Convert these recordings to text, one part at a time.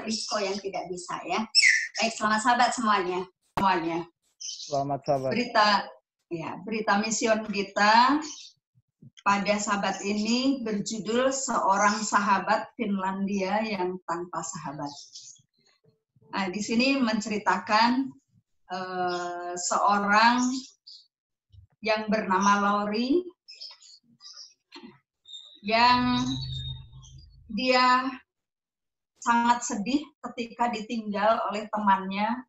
Risiko yang tidak bisa ya. Baik, selamat sahabat semuanya. Selamat sahabat. Berita mision kita pada sahabat ini berjudul Seorang Sahabat Finlandia yang Tanpa Sahabat. Nah, di sini menceritakan seorang yang bernama Lauri yang dia sangat sedih ketika ditinggal oleh temannya,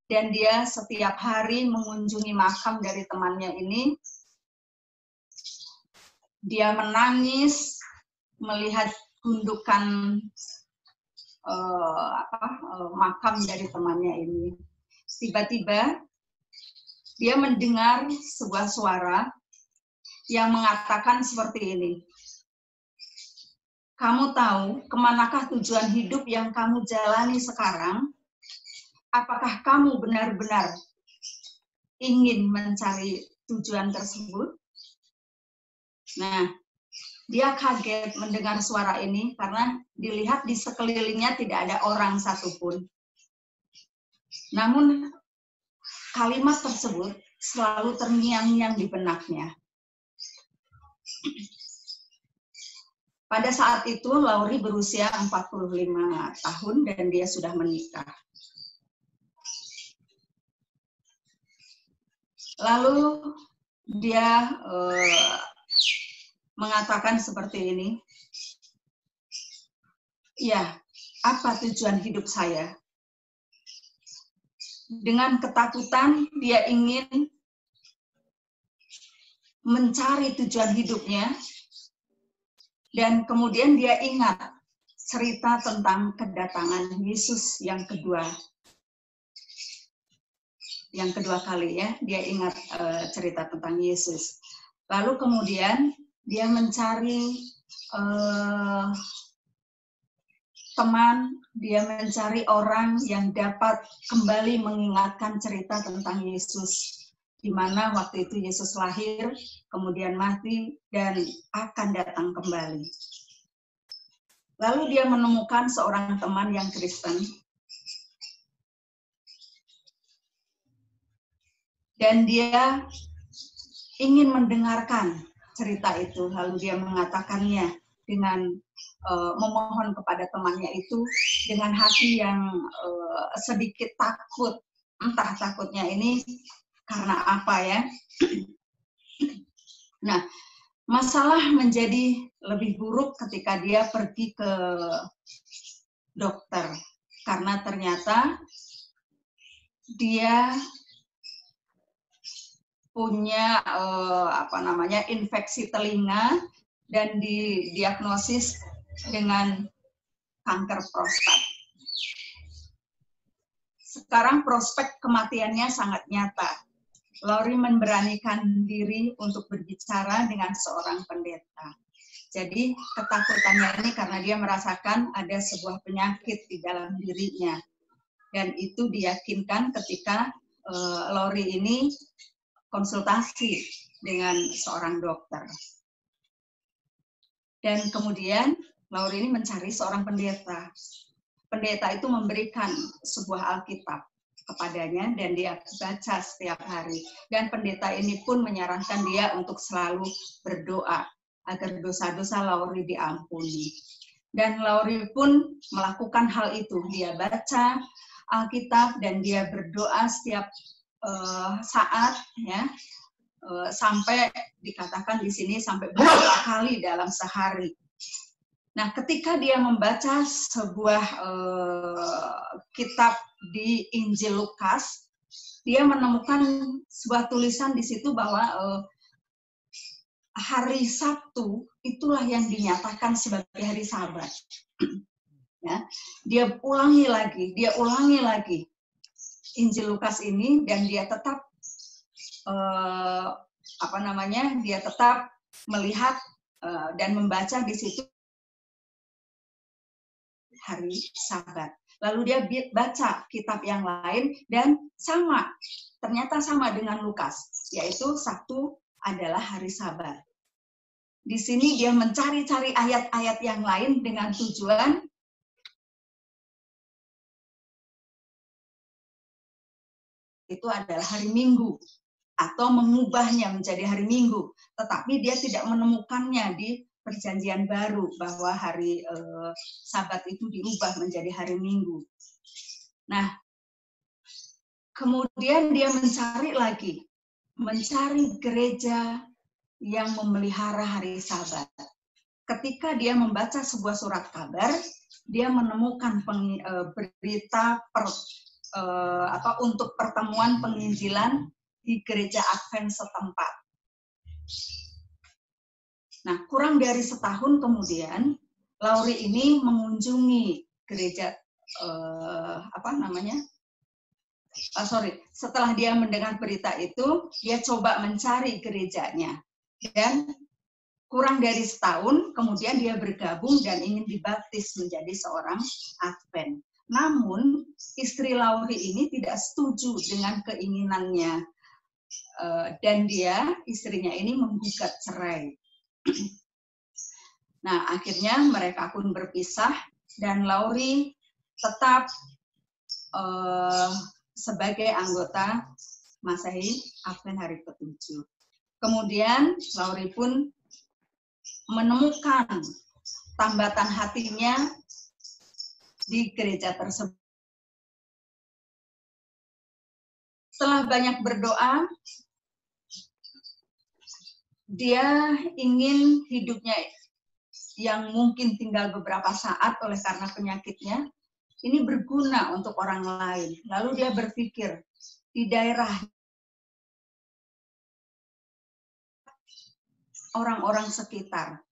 dan dia setiap hari mengunjungi makam dari temannya ini. Dia menangis melihat gundukan makam dari temannya ini. Tiba-tiba dia mendengar sebuah suara yang mengatakan seperti ini. Kamu tahu kemanakah tujuan hidup yang kamu jalani sekarang? Apakah kamu benar-benar ingin mencari tujuan tersebut? Nah, dia kaget mendengar suara ini karena dilihat di sekelilingnya tidak ada orang satupun. Namun, kalimat tersebut selalu terngiang-ngiang di benaknya. Pada saat itu, Lauri berusia 45 tahun dan dia sudah menikah. Lalu dia mengatakan seperti ini, ya, apa tujuan hidup saya? Dengan ketakutan, dia ingin mencari tujuan hidupnya, dan kemudian dia ingat cerita tentang kedatangan Yesus yang kedua. Yang kedua kali ya, dia ingat cerita tentang Yesus. Lalu kemudian dia mencari teman, dia mencari orang yang dapat kembali mengingatkan cerita tentang Yesus. Di mana waktu itu Yesus lahir, kemudian mati, dan akan datang kembali. Lalu dia menemukan seorang teman yang Kristen, dan dia ingin mendengarkan cerita itu. Lalu dia mengatakannya dengan memohon kepada temannya itu dengan hati yang sedikit takut. Entah takutnya ini karena apa ya. Nah, masalah menjadi lebih buruk ketika dia pergi ke dokter. Karena ternyata dia punya infeksi telinga dan didiagnosis dengan kanker prostat. Sekarang prospek kematiannya sangat nyata. Lauri memberanikan diri untuk berbicara dengan seorang pendeta. Jadi ketakutannya ini karena dia merasakan ada sebuah penyakit di dalam dirinya. Dan itu diyakinkan ketika Lauri ini konsultasi dengan seorang dokter. Dan kemudian Lauri ini mencari seorang pendeta. Pendeta itu memberikan sebuah Alkitab kepadanya dan dia baca setiap hari. Dan pendeta ini pun menyarankan dia untuk selalu berdoa agar dosa-dosa Lauri diampuni. Dan Lauri pun melakukan hal itu. Dia baca Alkitab dan dia berdoa setiap saat, ya, sampai dikatakan di sini sampai beberapa kali dalam sehari. Nah, ketika dia membaca sebuah kitab di Injil Lukas, dia menemukan sebuah tulisan di situ bahwa hari Sabtu itulah yang dinyatakan sebagai hari Sabat. Ya, dia ulangi lagi Injil Lukas ini, dan dia tetap dia tetap melihat dan membaca di situ hari Sabat. Lalu dia baca kitab yang lain dan ternyata sama dengan Lukas, yaitu Sabtu adalah hari Sabat. Di sini dia mencari-cari ayat-ayat yang lain dengan tujuan itu adalah hari Minggu atau mengubahnya menjadi hari Minggu, tetapi dia tidak menemukannya di Perjanjian Baru bahwa hari Sabat itu diubah menjadi hari Minggu. Nah, kemudian dia mencari gereja yang memelihara hari Sabat. Ketika dia membaca sebuah surat kabar, dia menemukan berita untuk pertemuan penginjilan di gereja Advent setempat. Nah, kurang dari setahun kemudian, Lauri ini mengunjungi gereja setelah dia mendengar berita itu, dia coba mencari gerejanya. Dan kurang dari setahun, kemudian dia bergabung dan ingin dibaptis menjadi seorang Advent. Namun, istri Lauri ini tidak setuju dengan keinginannya. Dan istrinya ini menggugat cerai. Nah, akhirnya mereka pun berpisah dan Lauri tetap sebagai anggota Masehi Advent hari ke-7. Kemudian Lauri pun menemukan tambatan hatinya di gereja tersebut. Setelah banyak berdoa, dia ingin hidupnya yang mungkin tinggal beberapa saat oleh karena penyakitnya, ini berguna untuk orang lain. Lalu dia berpikir, di daerah orang-orang sekitar.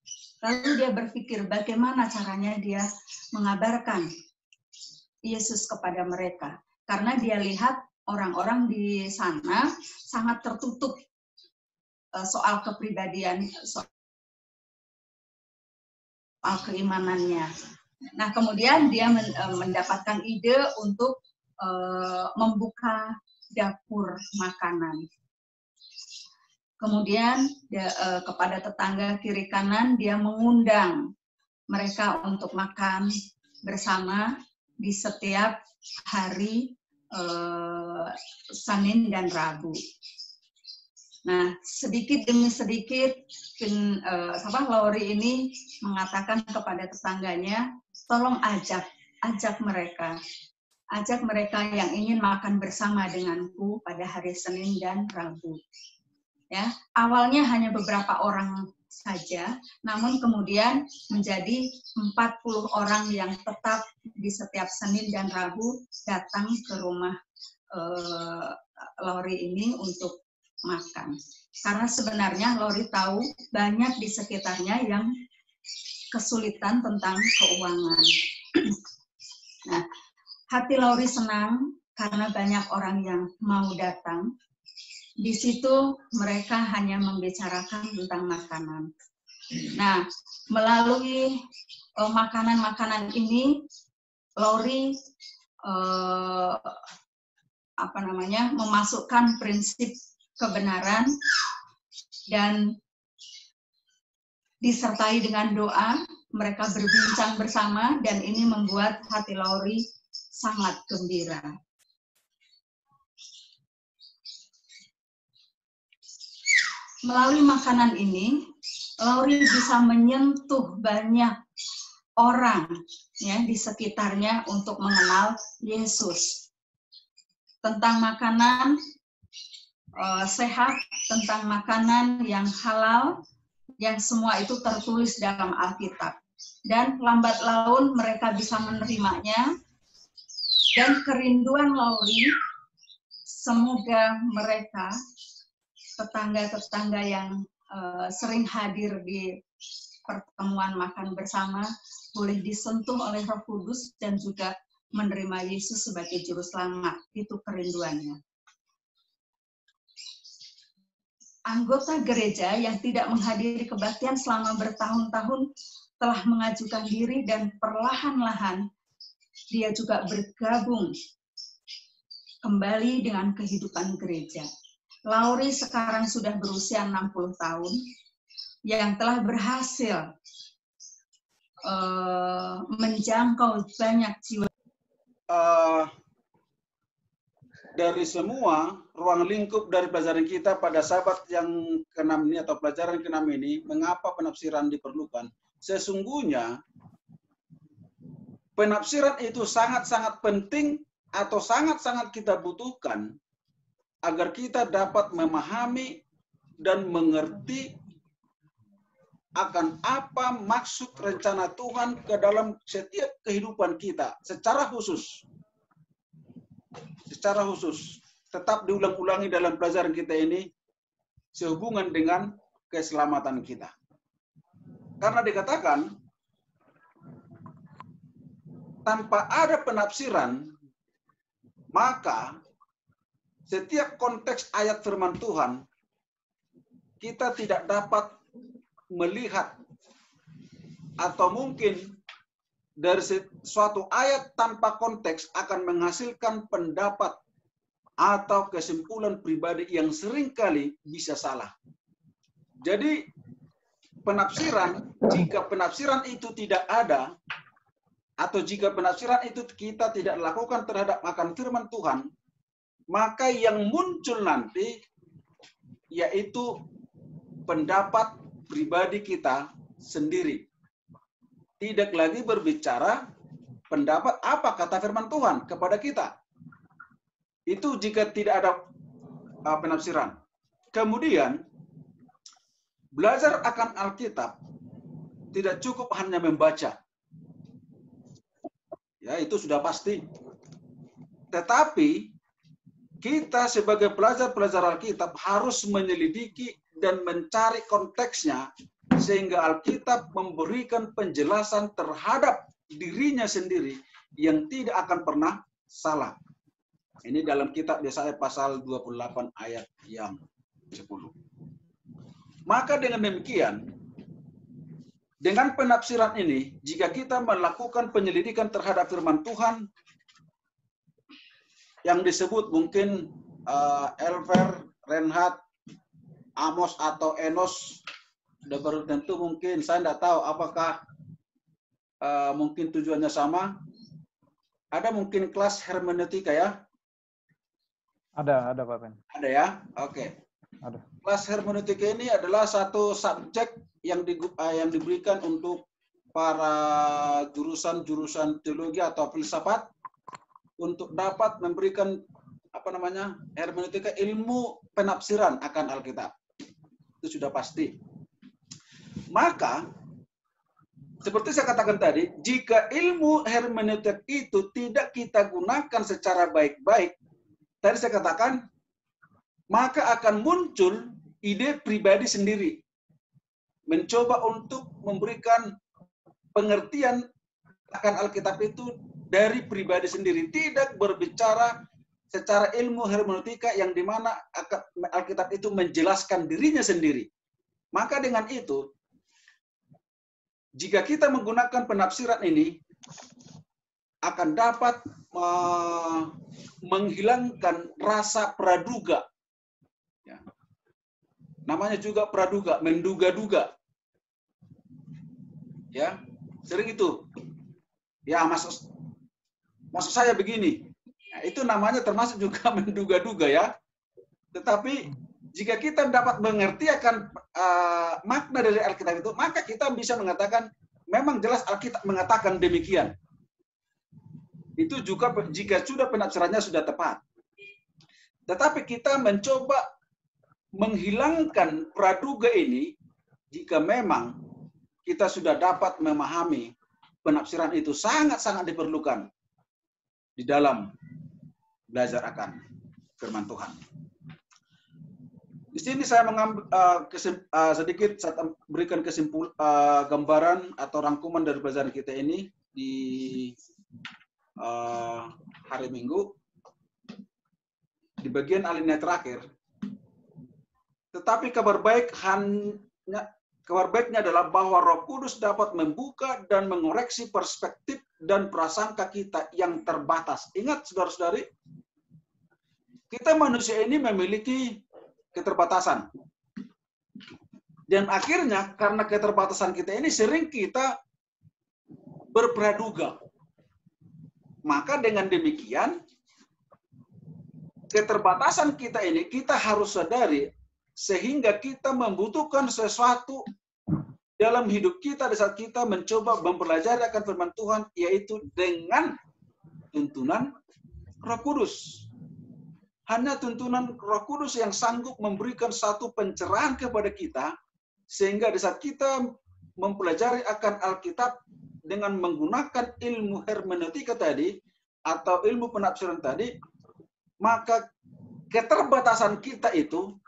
Lalu dia berpikir bagaimana caranya dia mengabarkan Yesus kepada mereka. Karena dia lihat orang-orang di sana sangat tertutup soal kepribadian, soal keimanannya. Nah, kemudian dia mendapatkan ide untuk membuka dapur makanan. Kemudian kepada tetangga kiri kanan dia mengundang mereka untuk makan bersama di setiap hari Senin dan Rabu. Nah, sedikit demi sedikit Lauri ini mengatakan kepada tetangganya, tolong ajak mereka yang ingin makan bersama denganku pada hari Senin dan Rabu. Ya, awalnya hanya beberapa orang saja, namun kemudian menjadi 40 orang yang tetap di setiap Senin dan Rabu datang ke rumah Lauri ini untuk makan. Karena sebenarnya Lauri tahu banyak di sekitarnya yang kesulitan tentang keuangan. Nah, hati Lauri senang karena banyak orang yang mau datang. Di situ mereka hanya membicarakan tentang makanan. Nah, melalui makanan-makanan ini, Lauri memasukkan prinsip kebenaran dan disertai dengan doa. Mereka berbincang bersama dan ini membuat hati Lauri sangat gembira. Melalui makanan ini, Lauri bisa menyentuh banyak orang ya di sekitarnya untuk mengenal Yesus. Tentang makanan sehat, tentang makanan yang halal, yang semua itu tertulis dalam Alkitab. Dan lambat laun mereka bisa menerimanya. Dan kerinduan Lauri, semoga mereka tetangga-tetangga yang sering hadir di pertemuan makan bersama boleh disentuh oleh Roh Kudus dan juga menerima Yesus sebagai juru selamat. Itu kerinduannya. Anggota gereja yang tidak menghadiri kebaktian selama bertahun-tahun telah mengajukan diri dan perlahan-lahan dia juga bergabung kembali dengan kehidupan gereja. Lauri sekarang sudah berusia 60 tahun yang telah berhasil menjangkau banyak jiwa. dari semua ruang lingkup dari pelajaran kita pada sahabat yang ke-6 ini atau pelajaran ke-6 ini, mengapa penafsiran diperlukan? Sesungguhnya penafsiran itu sangat-sangat penting atau sangat-sangat kita butuhkan agar kita dapat memahami dan mengerti akan apa maksud rencana Tuhan ke dalam setiap kehidupan kita secara khusus. Secara khusus, tetap diulang-ulangi dalam pelajaran kita ini sehubungan dengan keselamatan kita. Karena dikatakan, tanpa ada penafsiran, maka setiap konteks ayat firman Tuhan, kita tidak dapat melihat atau mungkin dari suatu ayat tanpa konteks akan menghasilkan pendapat atau kesimpulan pribadi yang seringkali bisa salah. Jadi penafsiran, jika penafsiran itu tidak ada, atau jika penafsiran itu kita tidak lakukan terhadap akan firman Tuhan, maka yang muncul nanti yaitu pendapat pribadi kita sendiri. Tidak lagi berbicara pendapat apa kata firman Tuhan kepada kita. Itu jika tidak ada penafsiran. Kemudian, belajar akan Alkitab tidak cukup hanya membaca. Ya, itu sudah pasti. Tetapi, kita sebagai pelajar-pelajar Alkitab harus menyelidiki dan mencari konteksnya sehingga Alkitab memberikan penjelasan terhadap dirinya sendiri yang tidak akan pernah salah. Ini dalam kitab Yesaya pasal 28 ayat yang 10. Maka dengan demikian, dengan penafsiran ini, jika kita melakukan penyelidikan terhadap firman Tuhan, yang disebut mungkin Elver, Reinhard, Amos atau Enos, sudah baru tentu mungkin, saya tidak tahu apakah mungkin tujuannya sama. Ada mungkin kelas hermeneutika ya? Ada Pak Ben. Ada ya? Oke. Ada. Kelas hermeneutika ini adalah satu subjek yang diberikan untuk para jurusan teologi atau filsafat untuk dapat memberikan hermeneutika, ilmu penafsiran akan Alkitab. Itu sudah pasti. Maka seperti saya katakan tadi, jika ilmu hermeneutik itu tidak kita gunakan secara baik-baik, tadi saya katakan, maka akan muncul ide pribadi sendiri. Mencoba untuk memberikan pengertian akan Alkitab itu dari pribadi sendiri. Tidak berbicara secara ilmu hermeneutika yang dimana Alkitab itu menjelaskan dirinya sendiri. Maka dengan itu, jika kita menggunakan penafsiran ini, akan dapat menghilangkan rasa praduga. Ya. Namanya juga praduga, menduga-duga. Ya, sering itu. Ya, maksud saya begini. Ya, itu namanya termasuk juga menduga-duga ya. Tetapi jika kita dapat mengerti akan makna dari Alkitab itu, maka kita bisa mengatakan memang jelas Alkitab mengatakan demikian. Itu juga jika sudah penafsirannya sudah tepat. Tetapi kita mencoba menghilangkan praduga ini jika memang kita sudah dapat memahami penafsiran itu sangat-sangat diperlukan di dalam belajar akan firman Tuhan. Di sini saya mengambil sedikit saya berikan gambaran atau rangkuman dari pelajaran kita ini di hari Minggu di bagian alinea terakhir. Tetapi kabar baiknya adalah bahwa Roh Kudus dapat membuka dan mengoreksi perspektif dan prasangka kita yang terbatas. Ingat saudara-saudari, kita manusia ini memiliki keterbatasan. Dan akhirnya karena keterbatasan kita ini sering kita berpraduga. Maka dengan demikian keterbatasan kita ini kita harus sadari, sehingga kita membutuhkan sesuatu dalam hidup kita di saat kita mencoba mempelajari akan firman Tuhan, yaitu dengan tuntunan Roh Kudus. Hanya tuntunan Roh Kudus yang sanggup memberikan satu pencerahan kepada kita, sehingga di saat kita mempelajari akan Alkitab dengan menggunakan ilmu hermeneutika tadi, atau ilmu penafsiran tadi, maka keterbatasan kita itu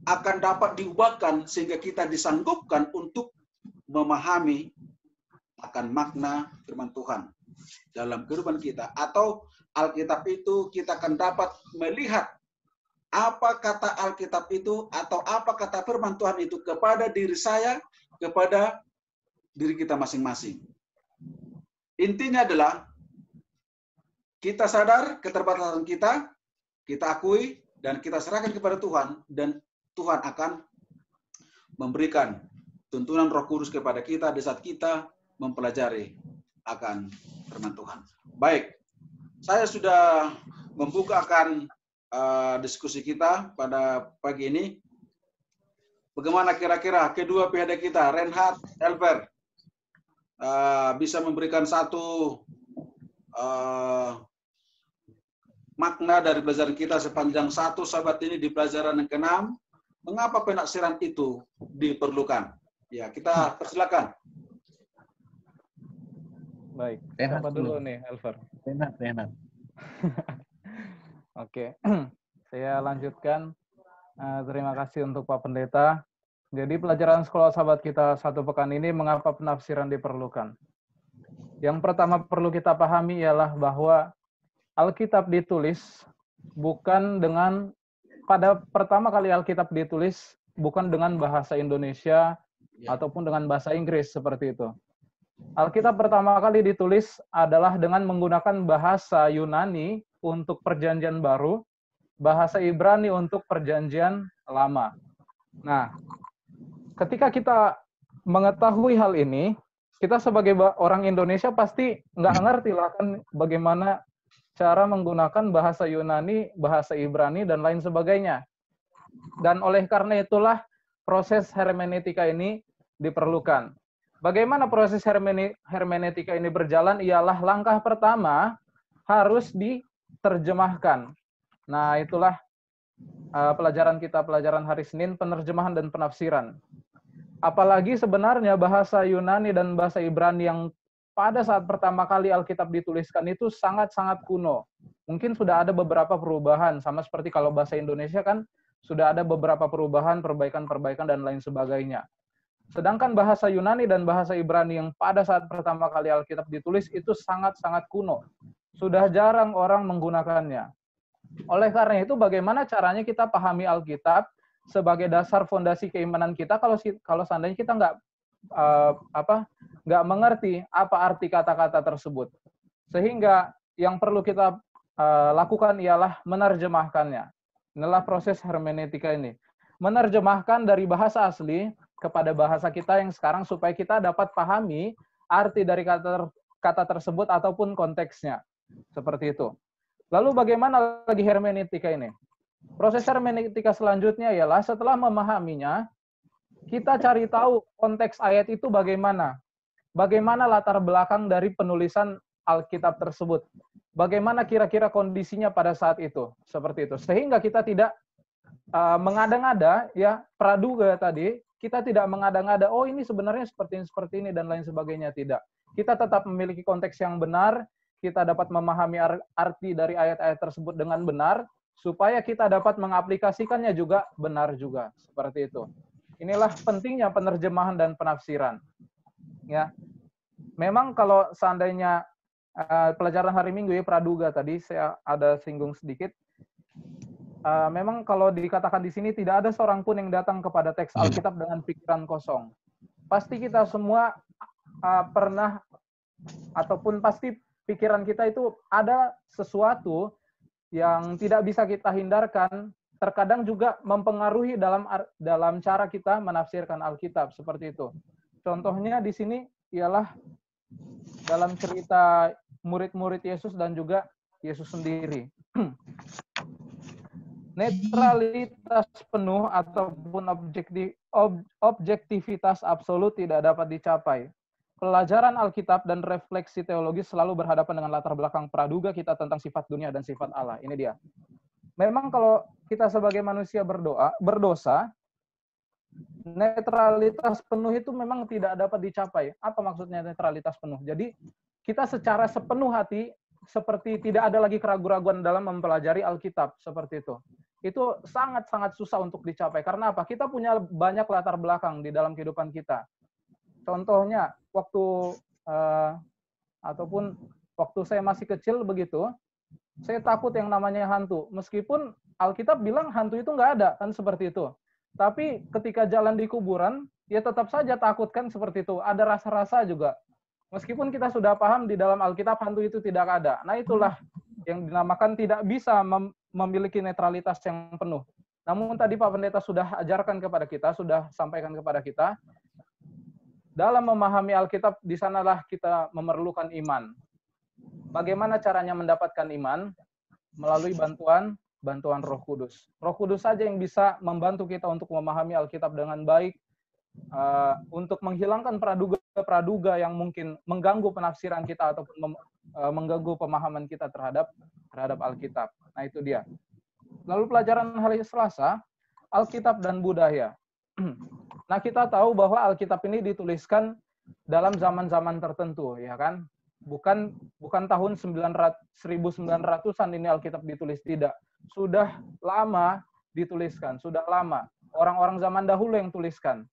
akan dapat diubahkan sehingga kita disanggupkan untuk memahami akan makna firman Tuhan dalam kehidupan kita. Atau Alkitab itu kita akan dapat melihat apa kata Alkitab itu atau apa kata firman Tuhan itu kepada diri saya, kepada diri kita masing-masing. Intinya adalah kita sadar keterbatasan kita akui dan kita serahkan kepada Tuhan, dan Tuhan akan memberikan tuntunan Roh Kudus kepada kita di saat kita mempelajari akan firman Tuhan. Baik, saya sudah membuka akan diskusi kita pada pagi ini. Bagaimana kira-kira kedua PhD kita, Reinhard, Elver, bisa memberikan satu makna dari pelajaran kita sepanjang satu sahabat ini di pelajaran yang ke-6, mengapa penaksiran itu diperlukan? Ya, kita persilakan. Baik, siapa dulu nih, Elver? Reinhard. Oke, saya lanjutkan. Terima kasih untuk Pak Pendeta. Jadi pelajaran sekolah sahabat kita satu pekan ini, mengapa penafsiran diperlukan? Yang pertama perlu kita pahami ialah bahwa Alkitab ditulis bukan dengan, pada pertama kali Alkitab ditulis bukan dengan bahasa Indonesia ataupun dengan bahasa Inggris seperti itu. Alkitab pertama kali ditulis adalah dengan menggunakan bahasa Yunani untuk Perjanjian Baru, bahasa Ibrani untuk Perjanjian Lama. Nah, ketika kita mengetahui hal ini, kita sebagai orang Indonesia pasti nggak ngerti lah kan bagaimana cara menggunakan bahasa Yunani, bahasa Ibrani, dan lain sebagainya. Dan oleh karena itulah proses hermeneutika ini diperlukan. Bagaimana proses hermeneutika ini berjalan? Ialah langkah pertama harus diterjemahkan. Nah, itulah pelajaran kita, pelajaran hari Senin, penerjemahan dan penafsiran. Apalagi sebenarnya bahasa Yunani dan bahasa Ibrani yang pada saat pertama kali Alkitab dituliskan itu sangat-sangat kuno. Mungkin sudah ada beberapa perubahan, sama seperti kalau bahasa Indonesia kan sudah ada beberapa perubahan, perbaikan-perbaikan, dan lain sebagainya. Sedangkan bahasa Yunani dan bahasa Ibrani yang pada saat pertama kali Alkitab ditulis itu sangat-sangat kuno. Sudah jarang orang menggunakannya. Oleh karena itu, bagaimana caranya kita pahami Alkitab sebagai dasar fondasi keimanan kita kalau seandainya kita nggak mengerti apa arti kata-kata tersebut. Sehingga yang perlu kita lakukan ialah menerjemahkannya. Inilah proses hermeneutika ini. Menerjemahkan dari bahasa asli kepada bahasa kita yang sekarang supaya kita dapat pahami arti dari kata tersebut ataupun konteksnya. Seperti itu. Lalu bagaimana lagi hermeneutika ini? Proses hermeneutika selanjutnya ialah setelah memahaminya, kita cari tahu konteks ayat itu bagaimana. Bagaimana latar belakang dari penulisan Alkitab tersebut. Bagaimana kira-kira kondisinya pada saat itu. Seperti itu. Sehingga kita tidak mengada-ngada, ya, praduga tadi, kita tidak mengada-ngada, oh ini sebenarnya seperti ini, dan lain sebagainya. Tidak. Kita tetap memiliki konteks yang benar, kita dapat memahami arti dari ayat-ayat tersebut dengan benar, supaya kita dapat mengaplikasikannya juga benar juga. Seperti itu. Inilah pentingnya penerjemahan dan penafsiran. Ya, memang kalau seandainya pelajaran hari Minggu ya, praduga tadi saya ada singgung sedikit. Memang kalau dikatakan di sini tidak ada seorang pun yang datang kepada teks Alkitab dengan pikiran kosong. Pasti kita semua pernah ataupun pasti pikiran kita itu ada sesuatu yang tidak bisa kita hindarkan, terkadang juga mempengaruhi dalam cara kita menafsirkan Alkitab, seperti itu. Contohnya di sini ialah dalam cerita murid-murid Yesus dan juga Yesus sendiri. Netralitas penuh ataupun objektivitas absolut tidak dapat dicapai. Pelajaran Alkitab dan refleksi teologis selalu berhadapan dengan latar belakang praduga kita tentang sifat dunia dan sifat Allah. Ini dia. Memang kalau kita sebagai manusia berdosa, netralitas penuh itu memang tidak dapat dicapai. Apa maksudnya netralitas penuh? Jadi kita secara sepenuh hati seperti tidak ada lagi keraguan-raguan dalam mempelajari Alkitab, seperti itu. Itu sangat-sangat susah untuk dicapai. Karena apa? Kita punya banyak latar belakang di dalam kehidupan kita. Contohnya, ataupun waktu saya masih kecil begitu, saya takut yang namanya hantu. Meskipun Alkitab bilang hantu itu nggak ada, kan seperti itu. Tapi ketika jalan di kuburan, ya tetap saja takut kan seperti itu. Ada rasa-rasa juga. Meskipun kita sudah paham di dalam Alkitab hantu itu tidak ada. Nah itulah yang dinamakan tidak bisa memiliki netralitas yang penuh. Namun tadi Pak Pendeta sudah ajarkan kepada kita, sudah sampaikan kepada kita, dalam memahami Alkitab, di sanalah kita memerlukan iman. Bagaimana caranya mendapatkan iman? Melalui bantuan Roh Kudus. Roh Kudus saja yang bisa membantu kita untuk memahami Alkitab dengan baik, untuk menghilangkan praduga yang mungkin mengganggu penafsiran kita ataupun mengganggu pemahaman kita terhadap Alkitab. Nah itu dia. Lalu pelajaran hari Selasa, Alkitab dan budaya. Nah kita tahu bahwa Alkitab ini dituliskan dalam zaman-zaman tertentu, ya kan? Bukan tahun 1900-an ini Alkitab ditulis, tidak. Sudah lama dituliskan, sudah lama. Orang-orang zaman dahulu yang tuliskan.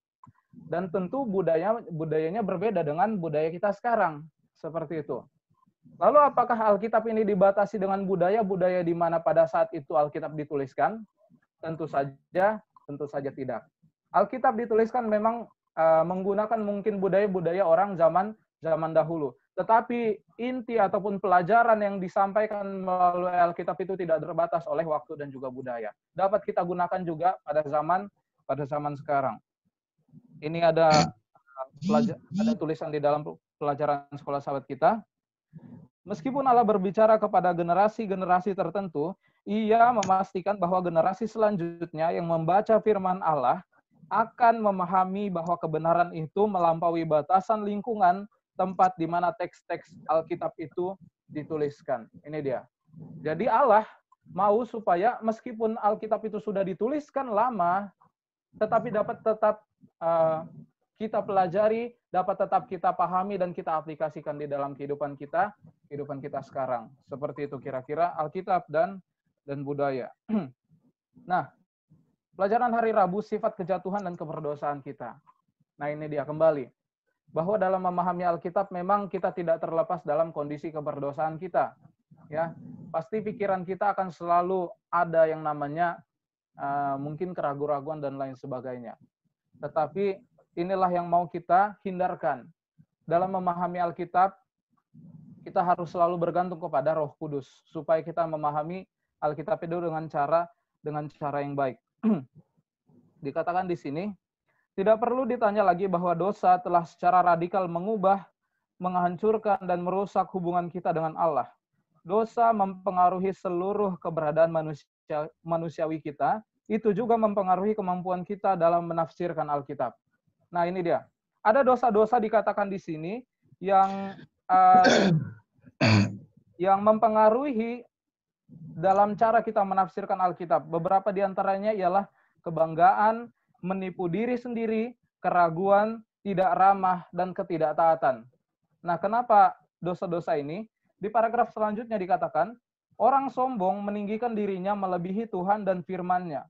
Dan tentu budayanya berbeda dengan budaya kita sekarang, seperti itu. Lalu apakah Alkitab ini dibatasi dengan budaya di mana pada saat itu Alkitab dituliskan? Tentu saja tidak. Alkitab dituliskan memang menggunakan mungkin budaya-budaya orang zaman dahulu. Tetapi inti ataupun pelajaran yang disampaikan melalui Alkitab itu tidak terbatas oleh waktu dan juga budaya. Dapat kita gunakan juga pada zaman sekarang. Ini ada tulisan di dalam pelajaran sekolah sahabat kita. Meskipun Allah berbicara kepada generasi-generasi tertentu, Ia memastikan bahwa generasi selanjutnya yang membaca firman Allah akan memahami bahwa kebenaran itu melampaui batasan lingkungan tempat di mana teks-teks Alkitab itu dituliskan. Ini dia. Jadi Allah mau supaya meskipun Alkitab itu sudah dituliskan lama, tetapi dapat tetap kita pelajari, dapat tetap kita pahami dan kita aplikasikan di dalam kehidupan kita sekarang. Seperti itu kira-kira Alkitab dan budaya. Nah, pelajaran hari Rabu, sifat kejatuhan dan keberdosaan kita. Nah ini dia kembali. Bahwa dalam memahami Alkitab memang kita tidak terlepas dalam kondisi keberdosaan kita. Ya, pasti pikiran kita akan selalu ada yang namanya mungkin keraguan-raguan dan lain sebagainya. Tetapi inilah yang mau kita hindarkan. Dalam memahami Alkitab, kita harus selalu bergantung kepada Roh Kudus supaya kita memahami Alkitab itu dengan cara yang baik. Dikatakan di sini, tidak perlu ditanya lagi bahwa dosa telah secara radikal mengubah, menghancurkan, dan merusak hubungan kita dengan Allah. Dosa mempengaruhi seluruh keberadaan manusiawi kita, itu juga mempengaruhi kemampuan kita dalam menafsirkan Alkitab. Nah ini dia. Ada dosa-dosa dikatakan di sini yang mempengaruhi dalam cara kita menafsirkan Alkitab. Beberapa di antaranya ialah kebanggaan, menipu diri sendiri, keraguan, tidak ramah, dan ketidaktaatan. Nah, kenapa dosa-dosa ini? Di paragraf selanjutnya dikatakan, orang sombong meninggikan dirinya melebihi Tuhan dan firman-Nya.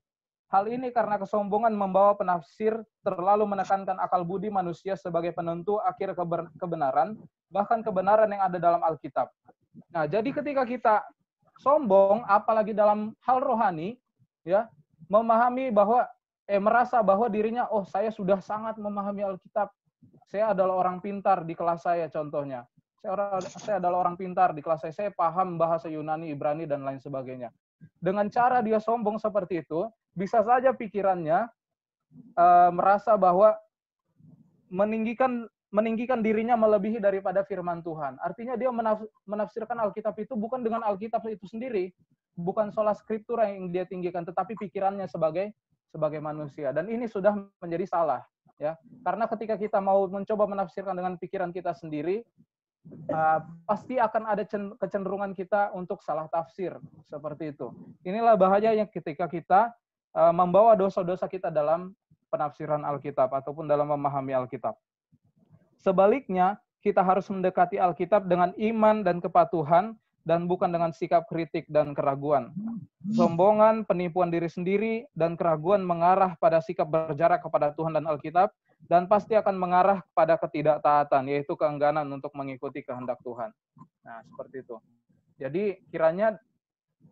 Hal ini karena kesombongan membawa penafsir terlalu menekankan akal budi manusia sebagai penentu akhir kebenaran, bahkan kebenaran yang ada dalam Alkitab. Nah, jadi ketika kita sombong, apalagi dalam hal rohani, ya, memahami bahwa merasa bahwa dirinya, oh saya sudah sangat memahami Alkitab, saya adalah orang pintar di kelas saya contohnya, saya adalah orang pintar di kelas saya paham bahasa Yunani, Ibrani dan lain sebagainya. Dengan cara dia sombong seperti itu, bisa saja pikirannya merasa bahwa meninggikan dirinya melebihi daripada firman Tuhan. Artinya dia menafsirkan Alkitab itu bukan dengan Alkitab itu sendiri, bukan sola scriptura yang dia tinggikan, tetapi pikirannya sebagai manusia. Dan ini sudah menjadi salah, ya. Karena ketika kita mau mencoba menafsirkan dengan pikiran kita sendiri, pasti akan ada kecenderungan kita untuk salah tafsir seperti itu. Inilah bahayanya ketika kita membawa dosa-dosa kita dalam penafsiran Alkitab ataupun dalam memahami Alkitab. Sebaliknya, kita harus mendekati Alkitab dengan iman dan kepatuhan dan bukan dengan sikap kritik dan keraguan. Sombongan, penipuan diri sendiri, dan keraguan mengarah pada sikap berjarak kepada Tuhan dan Alkitab, dan pasti akan mengarah kepada ketidaktaatan, yaitu keengganan untuk mengikuti kehendak Tuhan. Nah, seperti itu. Jadi, kiranya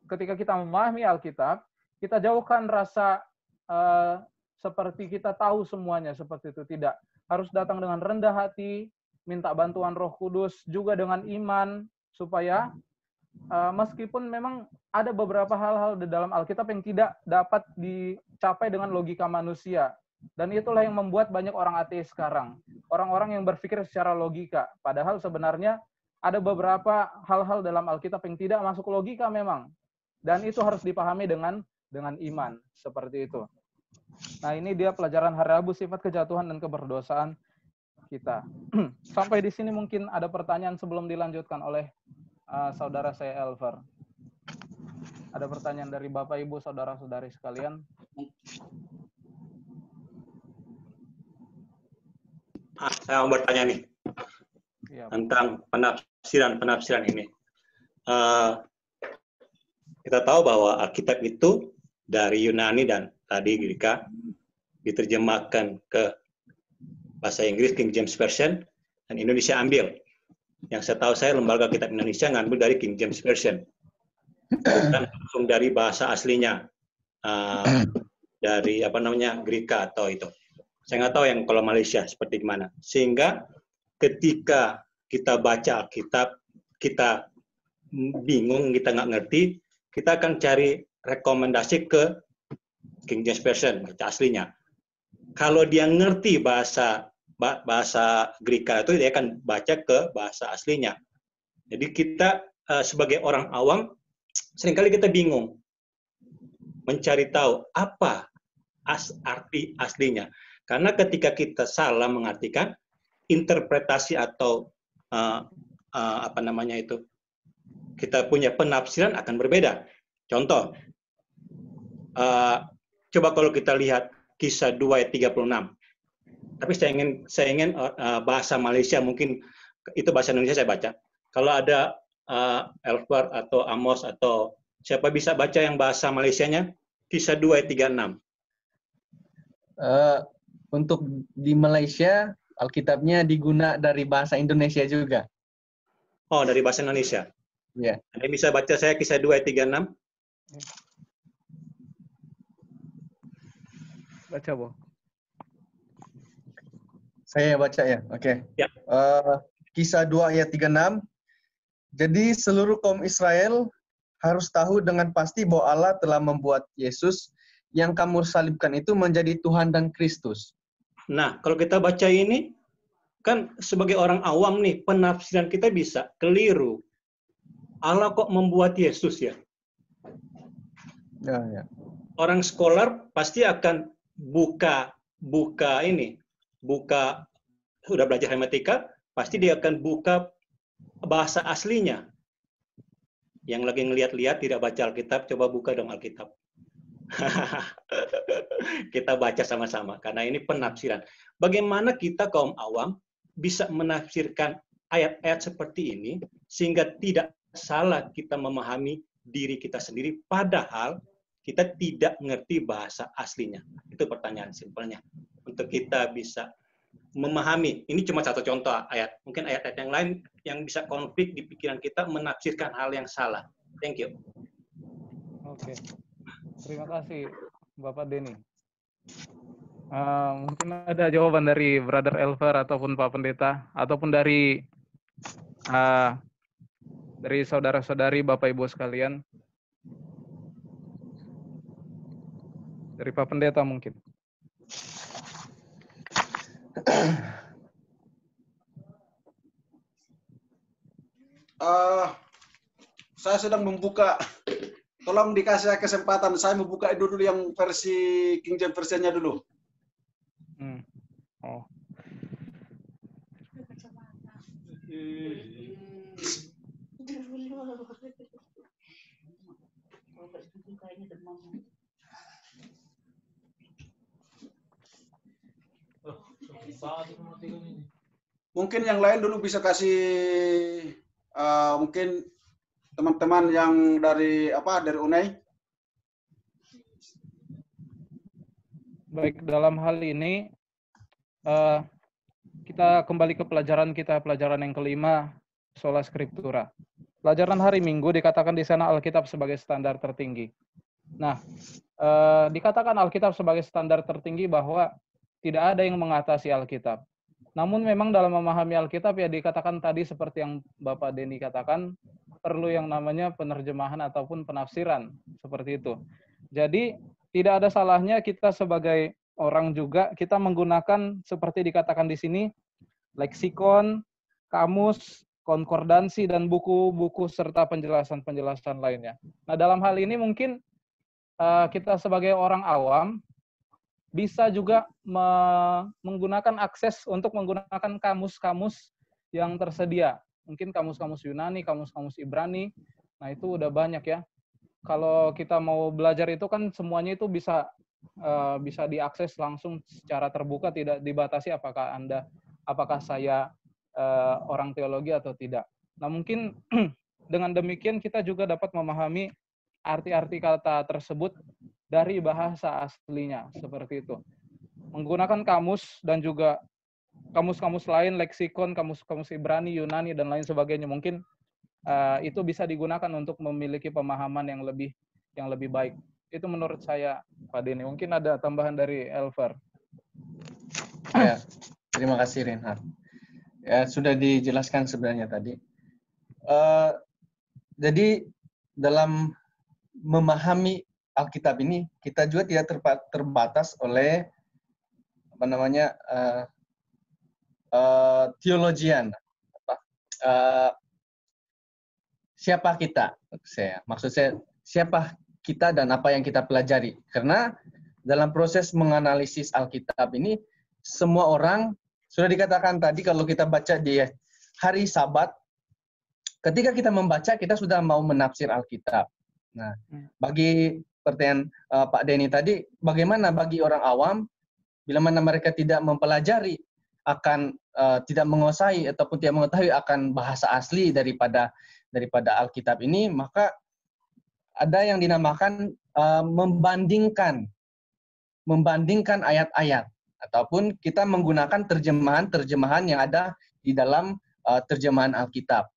ketika kita memahami Alkitab, kita jauhkan rasa seperti kita tahu semuanya, seperti itu. Tidak. Harus datang dengan rendah hati, minta bantuan Roh Kudus, juga dengan iman, supaya meskipun memang ada beberapa hal-hal di dalam Alkitab yang tidak dapat dicapai dengan logika manusia. Dan itulah yang membuat banyak orang ateis sekarang. Orang-orang yang berpikir secara logika. Padahal sebenarnya ada beberapa hal-hal dalam Alkitab yang tidak masuk logika memang. Dan itu harus dipahami dengan iman. Seperti itu. Nah, ini dia pelajaran hari Rabu, sifat kejatuhan dan keberdosaan kita. Sampai di sini mungkin ada pertanyaan sebelum dilanjutkan oleh saudara saya Elver. Ada pertanyaan dari Bapak Ibu saudara-saudari sekalian? Saya mau bertanya nih ya, tentang penafsiran ini. Kita tahu bahwa Alkitab itu dari Yunani dan tadi Greka diterjemahkan ke bahasa Inggris King James Version, dan Indonesia ambil. Yang saya tahu, saya lembaga kitab Indonesia ngambil dari King James Version, bukan langsung dari bahasa aslinya, dari Greka atau itu. Saya nggak tahu yang kalau Malaysia seperti gimana. Sehingga ketika kita baca Alkitab, kita bingung, kita nggak ngerti, kita akan cari rekomendasi ke King James Version, baca aslinya. Kalau dia ngerti bahasa Greka itu, dia akan baca ke bahasa aslinya. Jadi kita sebagai orang awam, seringkali kita bingung mencari tahu apa arti aslinya. Karena ketika kita salah mengartikan, interpretasi atau kita punya penafsiran akan berbeda. Contoh, coba kalau kita lihat Kisah 2 ayat 36. Tapi saya ingin bahasa Malaysia, mungkin itu bahasa Indonesia saya baca. Kalau ada Elver atau Amos atau siapa bisa baca yang bahasa Malaysianya, Kisah 2 ayat 36. Untuk di Malaysia, Alkitabnya diguna dari bahasa Indonesia juga. Oh, dari bahasa Indonesia. Ya. Ada yang bisa baca saya Kisah 2 ayat 36? Baca, Bu. Saya baca ya, oke. Ya. Kisah 2 ayat 36. Jadi seluruh kaum Israel harus tahu dengan pasti bahwa Allah telah membuat Yesus yang kamu salibkan itu menjadi Tuhan dan Kristus. Nah, kalau kita baca ini, kan sebagai orang awam nih, penafsiran kita bisa keliru. Allah kok membuat Yesus ya? Ya. Orang scholar pasti akan buka sudah belajar hermeneutika, pasti dia akan buka bahasa aslinya. Yang lagi ngeliat-liat tidak baca Alkitab, coba buka dong Alkitab. Kita baca sama-sama, karena ini penafsiran. Bagaimana kita kaum awam bisa menafsirkan ayat-ayat seperti ini, sehingga tidak salah kita memahami diri kita sendiri, padahal kita tidak mengerti bahasa aslinya. Itu pertanyaan simpelnya. Untuk kita bisa memahami, ini cuma satu contoh ayat. Mungkin ayat-ayat yang lain yang bisa konflik di pikiran kita, menafsirkan hal yang salah. Thank you. Oke. Terima kasih, Bapak Denny. Mungkin ada jawaban dari Brother Elver ataupun Pak Pendeta, ataupun dari saudara-saudari, Bapak Ibu sekalian. Dari Pak Pendeta mungkin. Saya sedang membuka tolong dikasih kesempatan. Saya mau buka dulu yang versi King James Version-nya dulu. Oh. Mungkin yang lain dulu bisa kasih mungkin teman-teman yang dari UNAI. Baik, dalam hal ini kita kembali ke pelajaran kita, pelajaran yang kelima, Sola Scriptura. Pelajaran hari Minggu dikatakan di sana Alkitab sebagai standar tertinggi. Nah, dikatakan Alkitab sebagai standar tertinggi bahwa tidak ada yang mengatasi Alkitab. Namun memang dalam memahami Alkitab ya dikatakan tadi seperti yang Bapak Denny katakan, perlu yang namanya penerjemahan ataupun penafsiran, seperti itu. Jadi tidak ada salahnya kita sebagai orang juga, kita menggunakan seperti dikatakan di sini, leksikon, kamus, konkordansi, dan buku-buku serta penjelasan-penjelasan lainnya. Nah dalam hal ini mungkin kita sebagai orang awam, bisa juga menggunakan akses untuk menggunakan kamus-kamus yang tersedia. Mungkin kamus-kamus Yunani, kamus-kamus Ibrani. Nah, itu udah banyak ya. Kalau kita mau belajar itu kan semuanya itu bisa diakses langsung secara terbuka, tidak dibatasi apakah saya orang teologi atau tidak. Nah, mungkin dengan demikian kita juga dapat memahami arti-arti kata tersebut dari bahasa aslinya, seperti itu. Menggunakan kamus dan juga kamus-kamus lain, leksikon, kamus-kamus Ibrani, Yunani, dan lain sebagainya. Mungkin itu bisa digunakan untuk memiliki pemahaman yang lebih baik. Itu menurut saya, Pak Denny. Mungkin ada tambahan dari Elver. Ya, terima kasih Reinhard. Ya, sudah dijelaskan sebenarnya tadi. Jadi dalam memahami Alkitab ini kita juga tidak terbatas oleh teologian. Siapa kita? Maksud saya siapa kita dan apa yang kita pelajari? Karena dalam proses menganalisis Alkitab ini semua orang sudah dikatakan tadi kalau kita baca di hari Sabat, ketika kita membaca kita sudah mau menafsir Alkitab. Nah, bagi pertanyaan Pak Denny tadi, bagaimana bagi orang awam bila mana mereka tidak mempelajari akan tidak menguasai ataupun tidak mengetahui akan bahasa asli daripada Alkitab ini, maka ada yang dinamakan membandingkan ayat-ayat ataupun kita menggunakan terjemahan yang ada di dalam terjemahan Alkitab.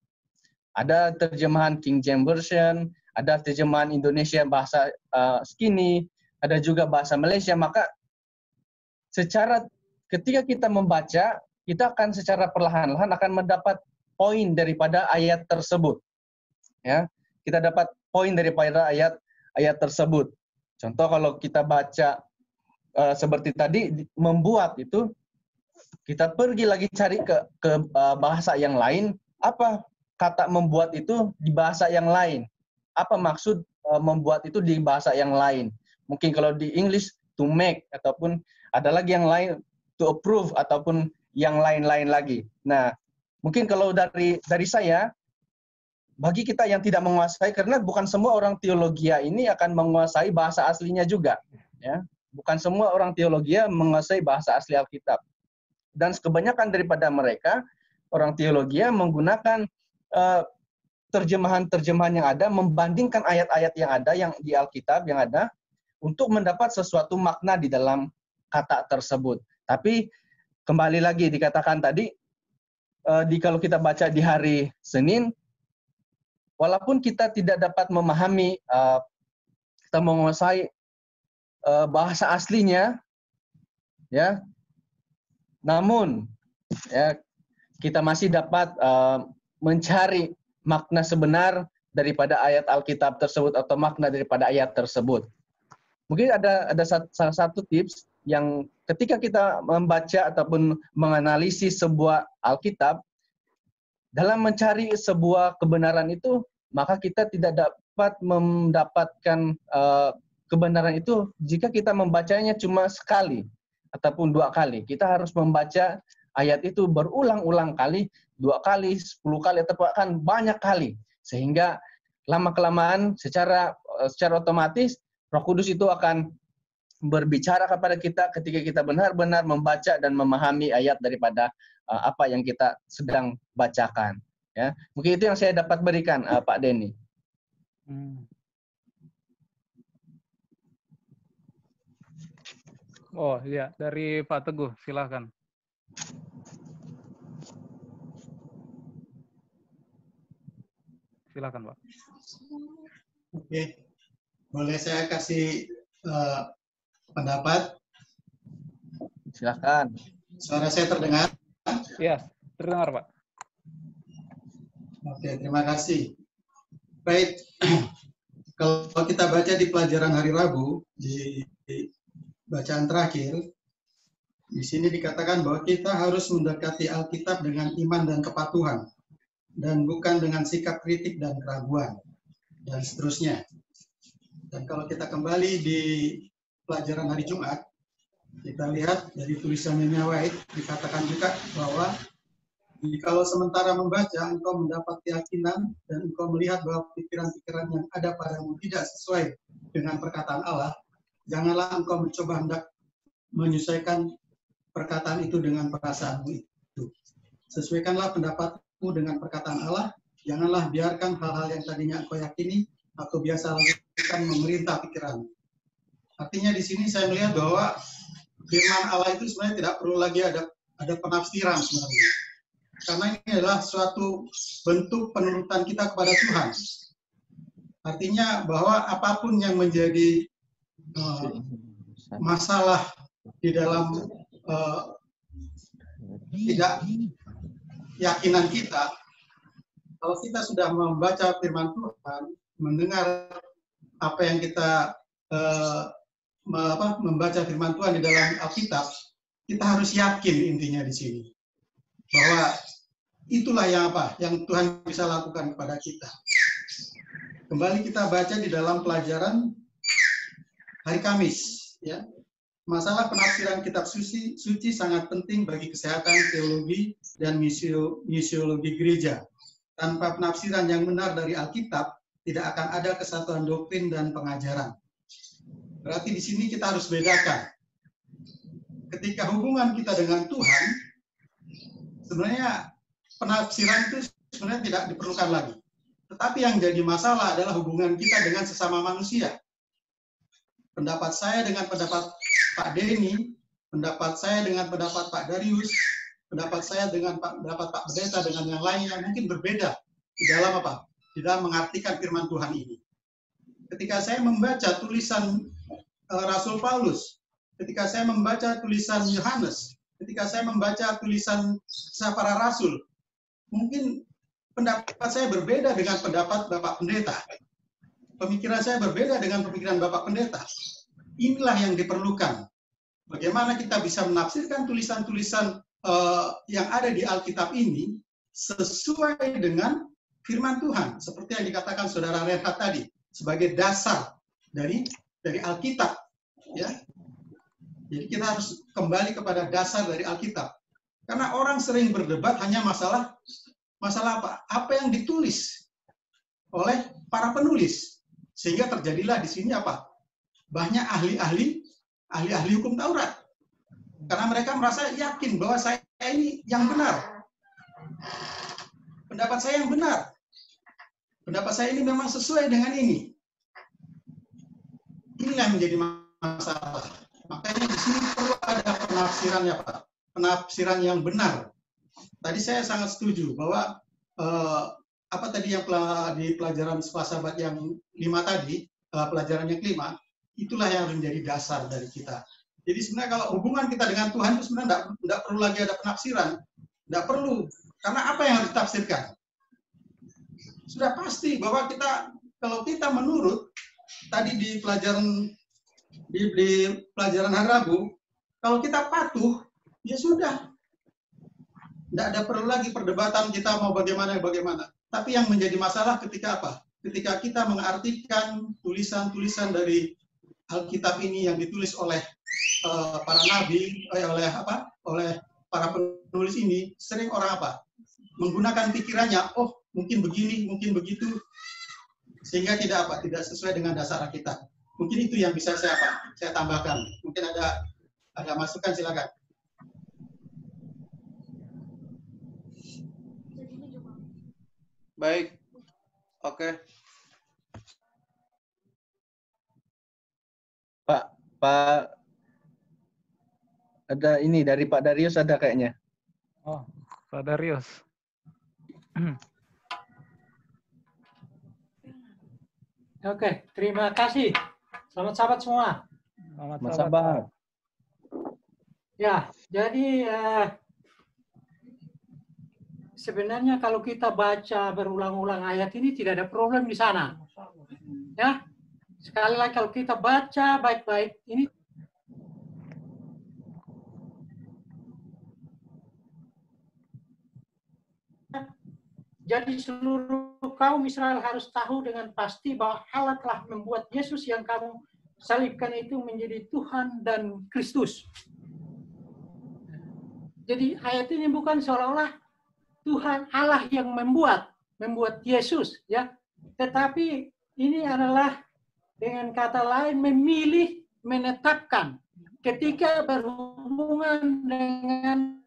Ada terjemahan King James Version, ada terjemahan Indonesia bahasa Skinny, ada juga bahasa Malaysia. Maka ketika kita membaca, kita akan secara perlahan-lahan akan mendapat poin daripada ayat tersebut. Ya, kita dapat poin daripada ayat tersebut. Contoh kalau kita baca seperti tadi membuat itu, kita pergi lagi cari ke bahasa yang lain, apa kata membuat itu di bahasa yang lain. Apa maksud membuat itu di bahasa yang lain? Mungkin kalau di English to make ataupun ada lagi yang lain to approve ataupun yang lain-lain lagi. Nah, mungkin kalau dari saya, bagi kita yang tidak menguasai, karena bukan semua orang teologia ini akan menguasai bahasa aslinya juga, ya. Bukan semua orang teologia menguasai bahasa asli Alkitab. Dan kebanyakan daripada mereka orang teologia menggunakan terjemahan-terjemahan yang ada, membandingkan ayat-ayat yang ada yang di Alkitab yang ada untuk mendapat sesuatu makna di dalam kata tersebut. Tapi kembali lagi dikatakan tadi, kalau kita baca di hari Senin, walaupun kita tidak dapat memahami, kita menguasai bahasa aslinya, ya, namun ya kita masih dapat mencari makna sebenar daripada ayat Alkitab tersebut atau makna daripada ayat tersebut. Mungkin ada salah satu tips yang ketika kita membaca ataupun menganalisis sebuah Alkitab, dalam mencari sebuah kebenaran itu, maka kita dapat mendapatkan kebenaran itu jika kita membacanya cuma sekali ataupun 2 kali. Kita harus membaca ayat itu berulang-ulang kali, 2 kali, 10 kali, atau bahkan banyak kali. Sehingga lama-kelamaan secara otomatis Roh Kudus itu akan berbicara kepada kita ketika kita benar-benar membaca dan memahami ayat daripada apa yang kita sedang bacakan. Ya, mungkin itu yang saya dapat berikan, Pak Denny. Oh iya, dari Pak Teguh, silakan. Silakan, Pak. Oke, boleh saya kasih pendapat? Silakan. Suara saya terdengar? Iya, terdengar, Pak. Oke, terima kasih. Baik, kalau kita baca di pelajaran hari Rabu, di bacaan terakhir, di sini dikatakan bahwa kita harus mendekati Alkitab dengan iman dan kepatuhan, dan bukan dengan sikap kritik dan keraguan, dan seterusnya. Dan kalau kita kembali di pelajaran hari Jumat, kita lihat dari tulisan Ellen White, dikatakan juga bahwa jikalau sementara membaca, engkau mendapat keyakinan dan engkau melihat bahwa pikiran-pikiran yang ada padamu tidak sesuai dengan perkataan Allah, janganlah engkau mencoba hendak menyesuaikan perkataan itu dengan perasaanmu itu. Sesuaikanlah pendapatmu dengan perkataan Allah, janganlah biarkan hal-hal yang tadinya engkau yakini atau biasa lakukan memerintah pikiranmu. Artinya di sini saya melihat bahwa firman Allah itu sebenarnya tidak perlu lagi ada penafsiran sebenarnya. Karena ini adalah suatu bentuk penurutan kita kepada Tuhan. Artinya bahwa apapun yang menjadi masalah di dalam tidak yakinan kita, kalau kita sudah membaca firman Tuhan, mendengar apa yang kita membaca firman Tuhan di dalam Alkitab, kita harus yakin intinya di sini bahwa itulah yang Tuhan bisa lakukan kepada kita. Kembali kita baca di dalam pelajaran hari Kamis, ya. Masalah penafsiran kitab suci sangat penting bagi kesehatan teologi dan misiologi gereja. Tanpa penafsiran yang benar dari Alkitab, tidak akan ada kesatuan doktrin dan pengajaran. Berarti di sini kita harus bedakan. Ketika hubungan kita dengan Tuhan, sebenarnya penafsiran itu sebenarnya tidak diperlukan lagi. Tetapi yang jadi masalah adalah hubungan kita dengan sesama manusia. Pendapat saya dengan pendapat Pak Denny, pendapat saya dengan pendapat Pak Darius, pendapat saya dengan pendapat Pak Pendeta dengan yang lainnya mungkin berbeda di dalam di dalam mengartikan firman Tuhan ini. Ketika saya membaca tulisan Rasul Paulus, ketika saya membaca tulisan Yohanes, ketika saya membaca tulisan para rasul, mungkin pendapat saya berbeda dengan pendapat Bapak Pendeta. Pemikiran saya berbeda dengan pemikiran Bapak Pendeta. Inilah yang diperlukan. Bagaimana kita bisa menafsirkan tulisan-tulisan yang ada di Alkitab ini sesuai dengan firman Tuhan, seperti yang dikatakan Saudara Renhat tadi, sebagai dasar dari Alkitab. Ya. Jadi kita harus kembali kepada dasar dari Alkitab. Karena orang sering berdebat hanya masalah apa? Apa yang ditulis oleh para penulis. Sehingga terjadilah di sini banyak ahli hukum Taurat. Karena mereka merasa yakin bahwa saya ini yang benar. Pendapat saya yang benar. Pendapat saya ini memang sesuai dengan ini. Inilah yang menjadi masalah. Makanya di sini perlu ada penafsirannya, Pak. Penafsiran yang benar. Tadi saya sangat setuju bahwa apa tadi yang di pelajaran Sahabat yang 5 tadi, pelajaran yang kelima, itulah yang harus menjadi dasar dari kita. Jadi sebenarnya kalau hubungan kita dengan Tuhan itu sebenarnya tidak perlu lagi ada penafsiran. Tidak perlu. Karena apa yang harus ditafsirkan? Sudah pasti bahwa kalau kita menurut, tadi di pelajaran hari Rabu, kalau kita patuh, ya sudah. Tidak ada perlu lagi perdebatan kita mau bagaimana. Tapi yang menjadi masalah ketika ketika kita mengartikan tulisan-tulisan dari Alkitab ini yang ditulis oleh para nabi, oleh para penulis ini, sering orang menggunakan pikirannya, oh mungkin begini, mungkin begitu, sehingga tidak sesuai dengan dasar Alkitab. Mungkin itu yang bisa saya tambahkan. Mungkin ada masukan, silakan. Baik, oke. Pak, ada ini dari Pak Darius ada kayaknya. Oh, Pak Darius. Oke, terima kasih. Selamat sahabat semua. Selamat Mas sahabat. Abah. Ya, jadi sebenarnya kalau kita baca berulang-ulang ayat ini tidak ada problem di sana. Ya, sekali lagi kalau kita baca baik-baik ini jadi seluruh kaum Israel harus tahu dengan pasti bahwa Allah telah membuat Yesus yang kamu salibkan itu menjadi Tuhan dan Kristus. Jadi ayat ini bukan seolah-olah Tuhan Allah yang membuat Yesus, ya. Tetapi ini adalah dengan kata lain memilih, menetapkan ketika berhubungan dengan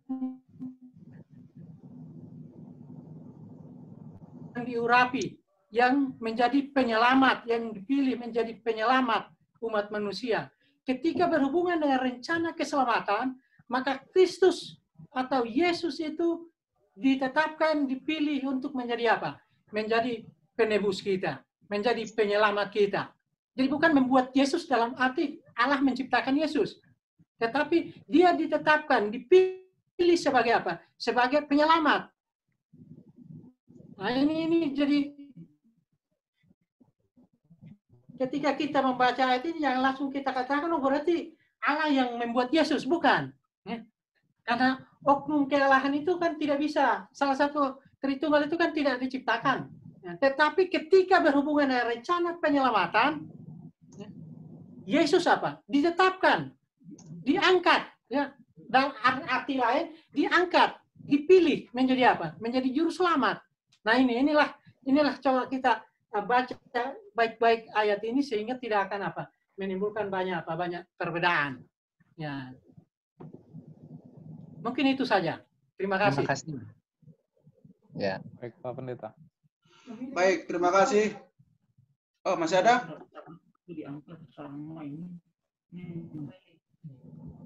yang diurapi, yang menjadi penyelamat, yang dipilih menjadi penyelamat umat manusia. Ketika berhubungan dengan rencana keselamatan, maka Kristus atau Yesus itu ditetapkan, dipilih untuk menjadi apa? Menjadi penebus kita, menjadi penyelamat kita. Jadi bukan membuat Yesus dalam arti Allah menciptakan Yesus, tetapi dia ditetapkan, dipilih sebagai apa? Sebagai penyelamat. Nah ini jadi ketika kita membaca ayat ini jangan langsung kita katakan oh berarti Allah yang membuat Yesus, bukan. Karena oknum kealahan itu kan tidak bisa. Salah satu Tritunggal itu kan tidak diciptakan. Tetapi ketika berhubungan dengan rencana penyelamatan, Yesus apa? Ditetapkan, diangkat. Ya. Dalam arti lain, diangkat, dipilih menjadi apa? Menjadi juru selamat. Nah inilah coba kita baca baik-baik ayat ini sehingga tidak akan apa? Menimbulkan banyak perbedaan. Ya. Mungkin itu saja. Terima kasih. Terima kasih. Ya. Baik, Pak Pendeta. Baik, terima kasih. Oh, masih ada? Diangkat sama ini.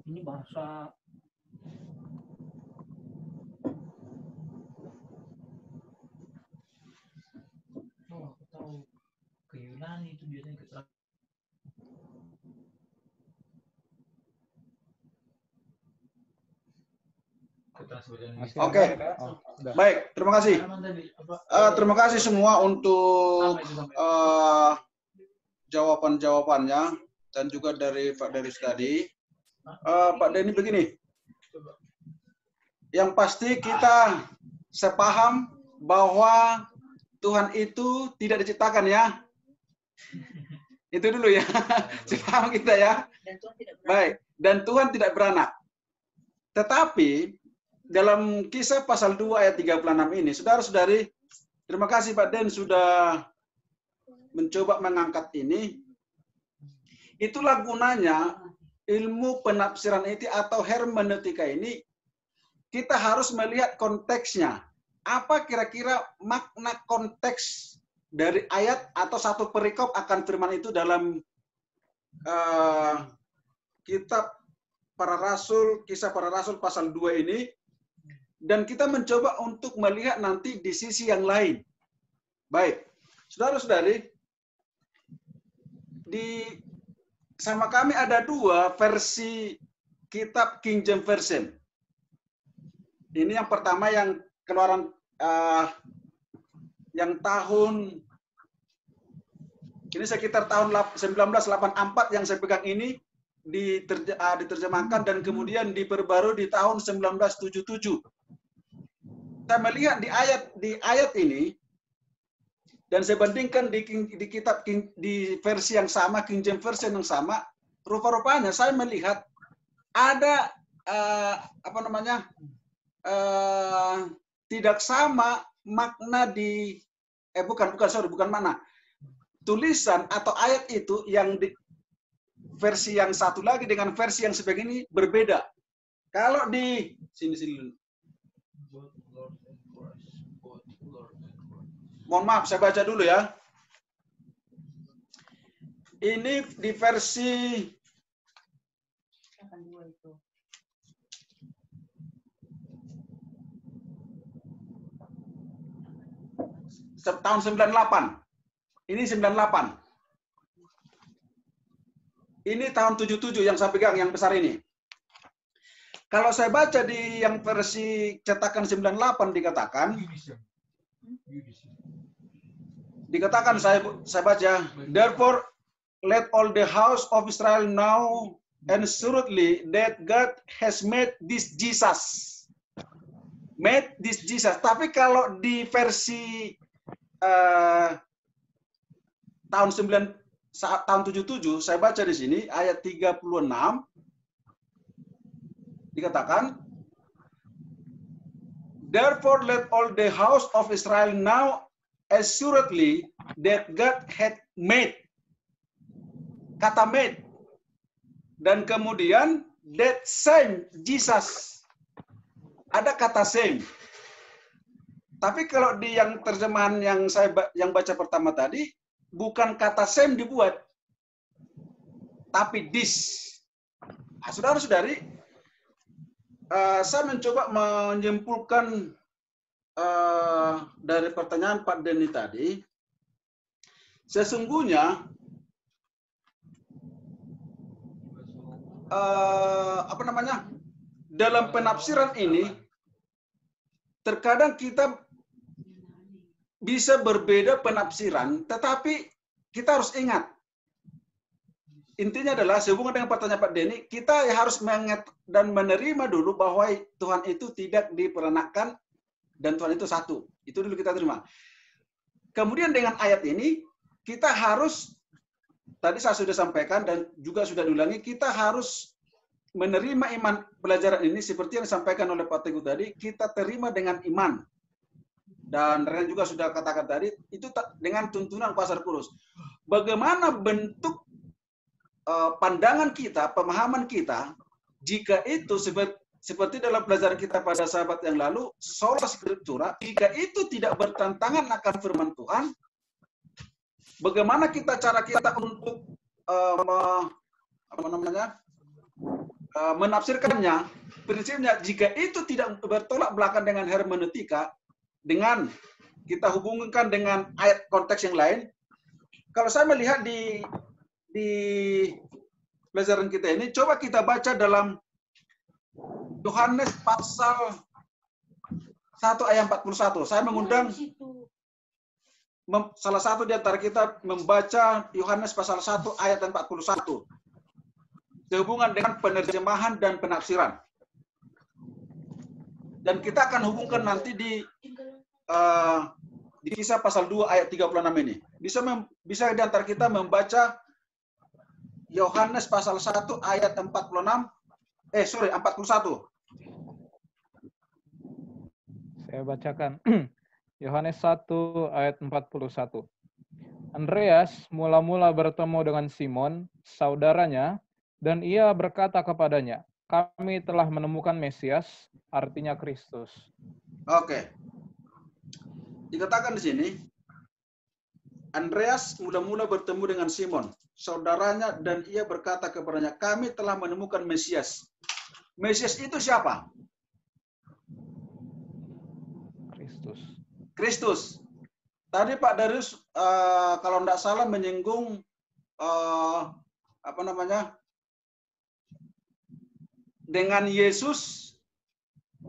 Ini bahasa aku tahu ke Yunani itu biasanya keterangan. Oke. Baik, terima kasih. Terima kasih semua untuk jawaban-jawabannya dan juga dari Pak Darius tadi. Pak Denny begini, yang pasti kita sepaham bahwa Tuhan itu tidak diciptakan ya. Itu dulu ya, sepaham kita ya. Baik, dan Tuhan tidak beranak. Tetapi dalam Kisah pasal 2 ayat 36 ini, saudara-saudari, terima kasih Pak Den sudah mencoba mengangkat ini. Itulah gunanya ilmu penafsiran itu atau hermeneutika ini, kita harus melihat konteksnya. Apa kira-kira makna konteks dari ayat atau satu perikop akan firman itu dalam kitab para rasul, Kisah para Rasul pasal 2 ini, dan kita mencoba untuk melihat nanti di sisi yang lain. Baik, saudara-saudari, sama kami ada dua versi kitab King James Version. Ini yang pertama yang keluaran yang tahun ini sekitar tahun 1984 yang saya pegang ini diterjemahkan dan kemudian diperbarui di tahun 1977. Kita melihat di ayat ini dan saya bandingkan di kitab di versi yang sama, King James Version yang sama, rupa-rupanya saya melihat ada tidak sama makna di bukan mana. Tulisan atau ayat itu yang di versi yang satu lagi dengan versi yang sebegini berbeda. Kalau di sini. Mohon maaf, saya baca dulu ya. Ini di versi tahun 98. Ini 98. Ini tahun 77 yang saya pegang, yang besar ini. Kalau saya baca di yang versi cetakan 98 dikatakan saya baca, therefore let all the house of Israel know assuredly that God has made this Jesus. Tapi kalau di versi tahun 77 saya baca di sini ayat 36 dikatakan, therefore let all the house of Israel know assuredly that God had made. Kata made. Dan kemudian that same Jesus. Ada kata same. Tapi kalau di yang terjemahan yang baca pertama tadi, bukan kata same dibuat, tapi this. Nah, saudara-saudari, saya mencoba menyimpulkan dari pertanyaan Pak Denny tadi, sesungguhnya dalam penafsiran ini terkadang kita bisa berbeda penafsiran, tetapi kita harus ingat, intinya adalah sehubungan dengan pertanyaan Pak Denny, kita harus mengingat dan menerima dulu bahwa Tuhan itu tidak diperanakkan dan Tuhan itu satu. Itu dulu kita terima. Kemudian dengan ayat ini, kita harus, tadi saya sudah sampaikan dan juga sudah diulangi, kita harus menerima iman pelajaran ini seperti yang disampaikan oleh Pak Teguh tadi, kita terima dengan iman. Dan Ren juga sudah katakan tadi, itu dengan tuntunan Pastor Paulus. Bagaimana bentuk pandangan kita, pemahaman kita, jika itu seperti dalam pelajaran kita pada sahabat yang lalu, sola scriptura, jika itu tidak bertentangan akan firman Tuhan, bagaimana cara kita untuk menafsirkannya, prinsipnya jika itu tidak bertolak belakang dengan hermeneutika, dengan kita hubungkan dengan ayat konteks yang lain, kalau saya melihat di pelajaran kita ini, coba kita baca dalam Yohanes pasal 1 ayat 41. Saya mengundang salah satu di antara kita membaca Yohanes pasal 1 ayat 41. Sehubungan dengan penerjemahan dan penafsiran. Dan kita akan hubungkan nanti di Kisah pasal 2 ayat 36 ini. Bisa di antara kita membaca Yohanes pasal 1 ayat 41. Saya bacakan. Yohanes 1 ayat 41. Andreas mula-mula bertemu dengan Simon, saudaranya, dan ia berkata kepadanya, kami telah menemukan Mesias, artinya Kristus. Oke. Dikatakan di sini, Andreas mula-mula bertemu dengan Simon, saudaranya, dan ia berkata kepadanya, kami telah menemukan Mesias. Mesias itu siapa? Kristus. Tadi Pak Darius kalau tidak salah menyinggung dengan Yesus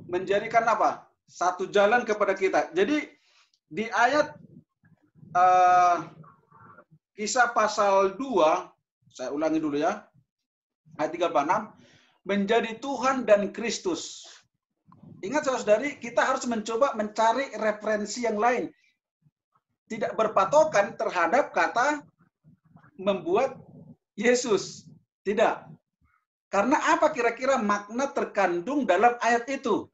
menjadikan apa? Satu jalan kepada kita. Jadi di ayat Kisah pasal 2, saya ulangi dulu ya, ayat 36, menjadi Tuhan dan Kristus. Ingat saudari, kita harus mencoba mencari referensi yang lain. tidak berpatokan terhadap kata membuat Yesus. Tidak. Karena apa kira-kira makna terkandung dalam ayat itu?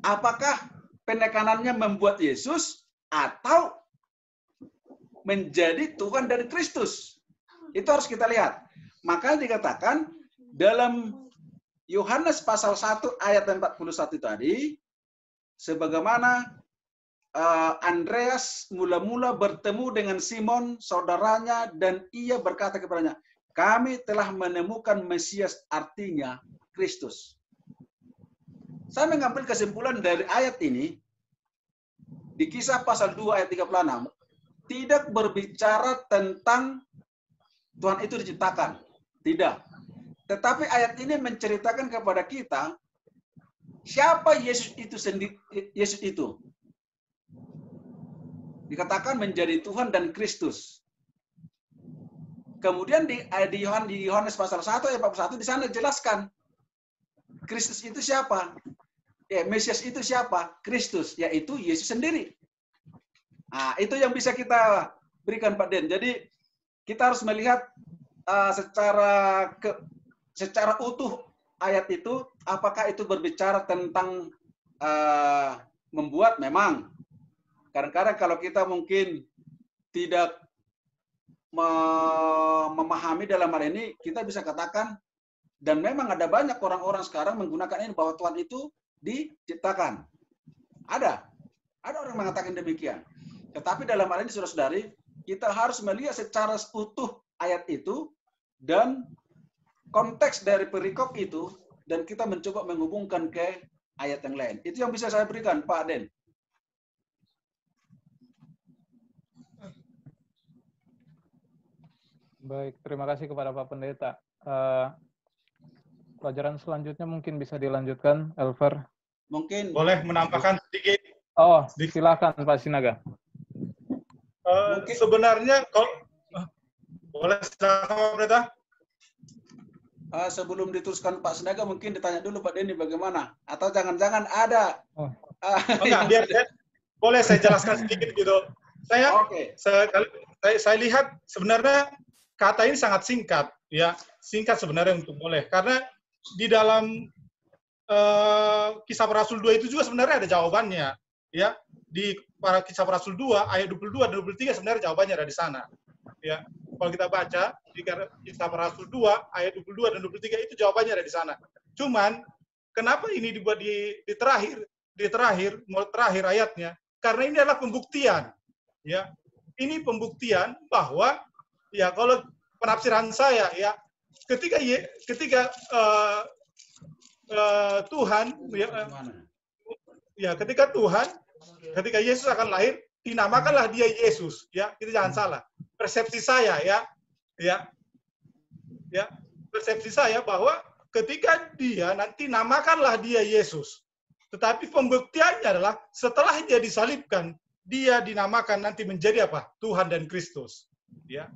Apakah penekanannya membuat Yesus atau menjadi Tuhan dan Kristus? Itu harus kita lihat. Maka dikatakan dalam Yohanes pasal 1 ayat 41 tadi, sebagaimana Andreas mula-mula bertemu dengan Simon, saudaranya, dan ia berkata kepadanya, kami telah menemukan Mesias, artinya Kristus. Saya mengambil kesimpulan dari ayat ini, di Kisah pasal 2 ayat 36, tidak berbicara tentang Tuhan itu diciptakan. Tidak. Tetapi ayat ini menceritakan kepada kita, siapa Yesus itu sendiri. Yesus itu dikatakan menjadi Tuhan dan Kristus. Kemudian di Yohanes pasal 1 ayat 41 di sana dijelaskan Kristus itu siapa? Mesias itu siapa? Kristus, yaitu Yesus sendiri. Nah, itu yang bisa kita berikan Pak Den. Jadi kita harus melihat secara utuh ayat itu, apakah itu berbicara tentang membuat. Memang kadang-kadang kalau kita mungkin tidak memahami dalam hal ini, kita bisa katakan, dan memang ada banyak orang-orang sekarang menggunakan ini bahwa Tuhan itu diciptakan. Ada orang mengatakan demikian. Tetapi dalam hal ini, saudara-saudari, kita harus melihat secara utuh ayat itu dan konteks dari perikop itu, dan kita mencoba menghubungkan ke ayat yang lain. Itu yang bisa saya berikan, Pak Den. Baik, terima kasih kepada Pak Pendeta. Pelajaran selanjutnya mungkin bisa dilanjutkan, Elver. Mungkin boleh menambahkan sedikit. Oh, silakan Pak Sinaga. Sebenarnya kalau boleh silakan Pak Pendeta. Sebelum diteruskan Pak Sinaga, mungkin ditanya dulu Pak Denny bagaimana? Atau jangan-jangan ada? Enggak, boleh saya jelaskan sedikit gitu. Saya lihat sebenarnya kata ini sangat singkat, ya, singkat sebenarnya untuk boleh, karena di dalam Kisah Para Rasul 2 itu juga sebenarnya ada jawabannya, ya, di Kisah Para Rasul 2 ayat 22 dan 23 sebenarnya jawabannya ada di sana, ya. Kalau kita baca di Kisah Para Rasul 2 ayat 22 dan 23 itu jawabannya ada di sana. Cuman kenapa ini dibuat di terakhir ayatnya? Karena ini adalah pembuktian, ya. Ini pembuktian bahwa, ya, kalau penafsiran saya, ya, ketika Tuhan, ketika Yesus akan lahir, dinamakanlah dia Yesus, ya, itu jangan salah. Persepsi saya, ya, persepsi saya bahwa ketika dia nanti namakanlah dia Yesus, tetapi pembuktiannya adalah setelah dia disalibkan, dia dinamakan nanti menjadi apa? Tuhan dan Kristus, ya.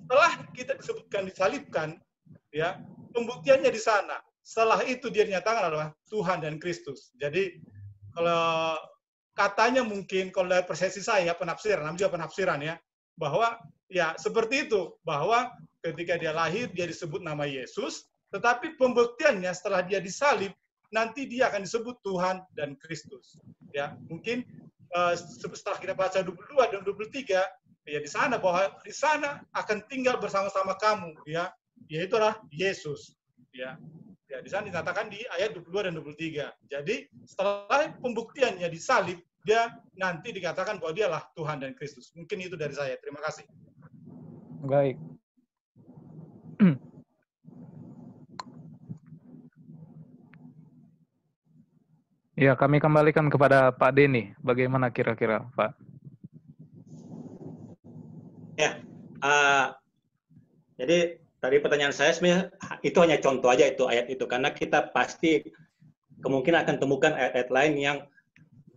Setelah kita disebutkan disalibkan, ya, pembuktiannya di sana. Setelah itu dia dinyatakan adalah Tuhan dan Kristus. Jadi kalau katanya mungkin kalau dari persepsi saya penafsiran, namanya juga penafsiran, ya, bahwa ya seperti itu, bahwa ketika dia lahir dia disebut nama Yesus, tetapi pembuktiannya setelah dia disalib nanti dia akan disebut Tuhan dan Kristus. Ya, mungkin setelah kita baca 22 dan 23, ya di sana bahwa di sana akan tinggal bersama-sama kamu, ya, yaitu adalah Yesus, ya. Ya, di sana dinyatakan di ayat 22 dan 23. Jadi setelah pembuktiannya disalib, dia nanti dikatakan bahwa dialah Tuhan dan Kristus. Mungkin itu dari saya. Terima kasih. Baik. Ya, kami kembalikan kepada Pak Denny. Bagaimana kira-kira, Pak? Ya, jadi tadi pertanyaan saya sebenarnya itu hanya contoh aja itu ayat itu, karena kita pasti kemungkinan akan temukan ayat-ayat lain yang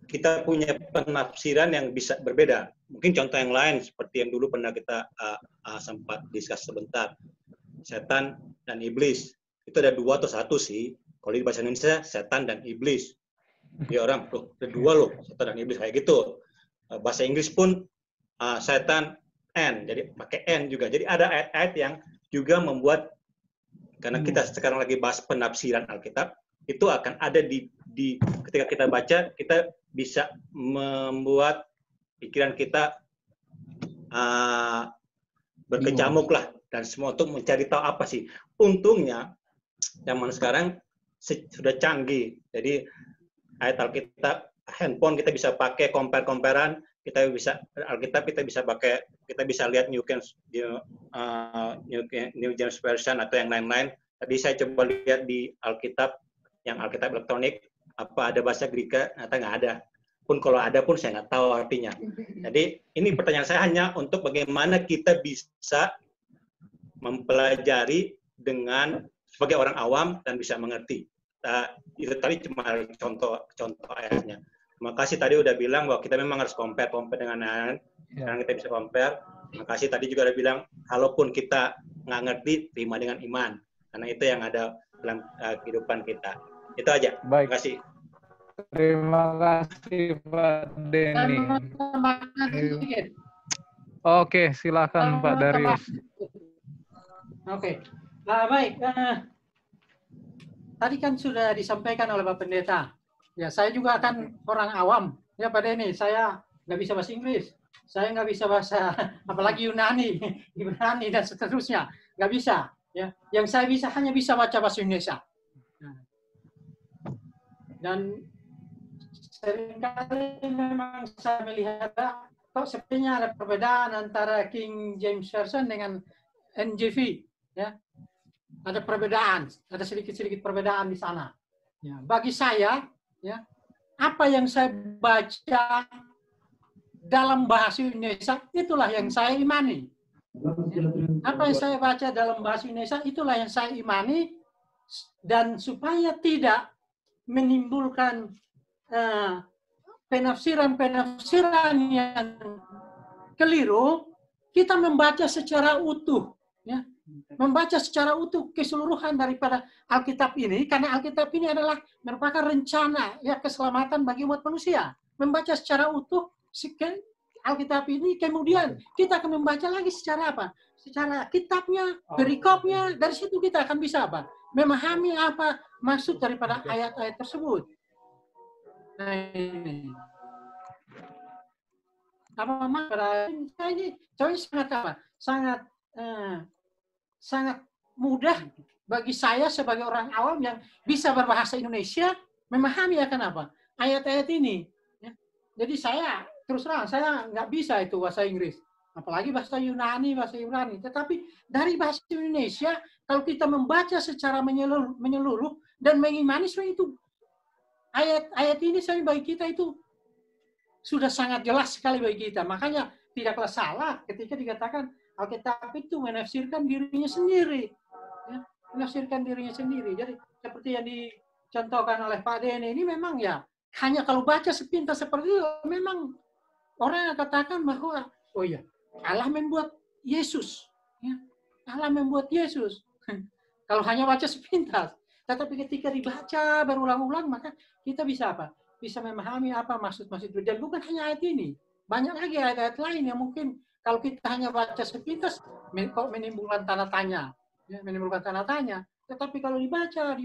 kita punya penafsiran yang bisa berbeda. Mungkin contoh yang lain seperti yang dulu pernah kita sempat diskus sebentar, setan dan iblis. Itu ada dua atau satu sih. Kalau di bahasa Indonesia setan dan iblis. Dia orang, loh, ada dua loh, setan dan iblis kayak gitu. bahasa Inggris pun setan N, jadi pakai N juga. Jadi ada ayat-ayat yang juga membuat, karena kita sekarang lagi bahas penafsiran Alkitab, itu akan ada di ketika kita baca, kita bisa membuat pikiran kita berkecamuk lah, dan semua untuk mencari tahu apa sih. Untungnya zaman sekarang sudah canggih, jadi ayat Alkitab, handphone kita bisa pakai compare-comparean, kita bisa Alkitab kita bisa pakai, kita bisa lihat New James Version atau yang lain-lain. Tadi saya coba lihat di Alkitab, yang Alkitab elektronik, apa ada bahasa Greka, ternyata nggak ada. Pun kalau ada pun saya nggak tahu artinya. Jadi ini pertanyaan saya hanya untuk bagaimana kita bisa mempelajari dengan sebagai orang awam dan bisa mengerti. Itu tadi cuma contoh ayatnya. Terima kasih tadi udah bilang bahwa kita memang harus compare dengan lain. Sekarang kita bisa compare. Terima kasih tadi juga udah bilang, kalaupun kita nggak ngerti, terima dengan iman. Karena itu yang ada dalam kehidupan kita. Itu aja. Baik. Terima kasih. Terima kasih Pak Denny. Oke, silakan Pak Darius. Oke. Baik. Tadi kan sudah disampaikan oleh Pak Pendeta. Ya, saya juga akan orang awam. Ya, Pak Denny, saya nggak bisa bahasa Inggris. Saya nggak bisa bahasa, apalagi Yunani, Ibrani, dan seterusnya. Nggak bisa. Ya, yang saya bisa hanya bisa baca bahasa Indonesia. Dan seringkali memang saya melihat kok sepertinya ada perbedaan antara King James Version dengan NGV. Ya, ada perbedaan, ada sedikit-sedikit perbedaan di sana. Ya, bagi saya, ya, apa yang saya baca dalam bahasa Indonesia itulah yang saya imani. Ya, apa yang saya baca dalam bahasa Indonesia itulah yang saya imani, dan supaya tidak menimbulkan penafsiran-penafsiran yang keliru, kita membaca secara utuh, ya. Membaca secara utuh keseluruhan daripada Alkitab ini, karena Alkitab ini adalah merupakan rencana ya keselamatan bagi umat manusia. Membaca secara utuh Alkitab ini, kemudian kita akan membaca lagi secara apa? Secara kitabnya, perikopnya, dari situ kita akan bisa apa? Memahami apa maksud daripada ayat-ayat tersebut. Nah, ini. Apa makna ini? Sangat apa? Sangat mudah bagi saya sebagai orang awam yang bisa berbahasa Indonesia memahami akan apa ayat-ayat ini. Ya. Jadi saya terus terang saya nggak bisa itu bahasa Inggris, apalagi bahasa Yunani, bahasa Ibrani. Tetapi dari bahasa Indonesia kalau kita membaca secara menyeluruh dan mengimani itu ayat-ayat ini bagi kita itu sudah sangat jelas sekali bagi kita. Makanya tidaklah salah ketika dikatakan Alkitab itu menafsirkan dirinya sendiri. Ya, menafsirkan dirinya sendiri. Jadi seperti yang dicontohkan oleh Pak Denny ini memang ya, hanya kalau baca sepintas seperti itu, memang orang yang katakan bahwa, oh iya, Allah membuat Yesus. Ya, Allah membuat Yesus. Kalau hanya baca sepintas. Tetapi ketika dibaca berulang-ulang, maka kita bisa apa? Bisa memahami apa maksud-maksud itu. Dan bukan hanya ayat ini. Banyak lagi ayat-ayat lain yang mungkin kalau kita hanya baca sepintas, kok menimbulkan tanda tanya. Ya, menimbulkan tanda tanya. Tetapi kalau dibaca,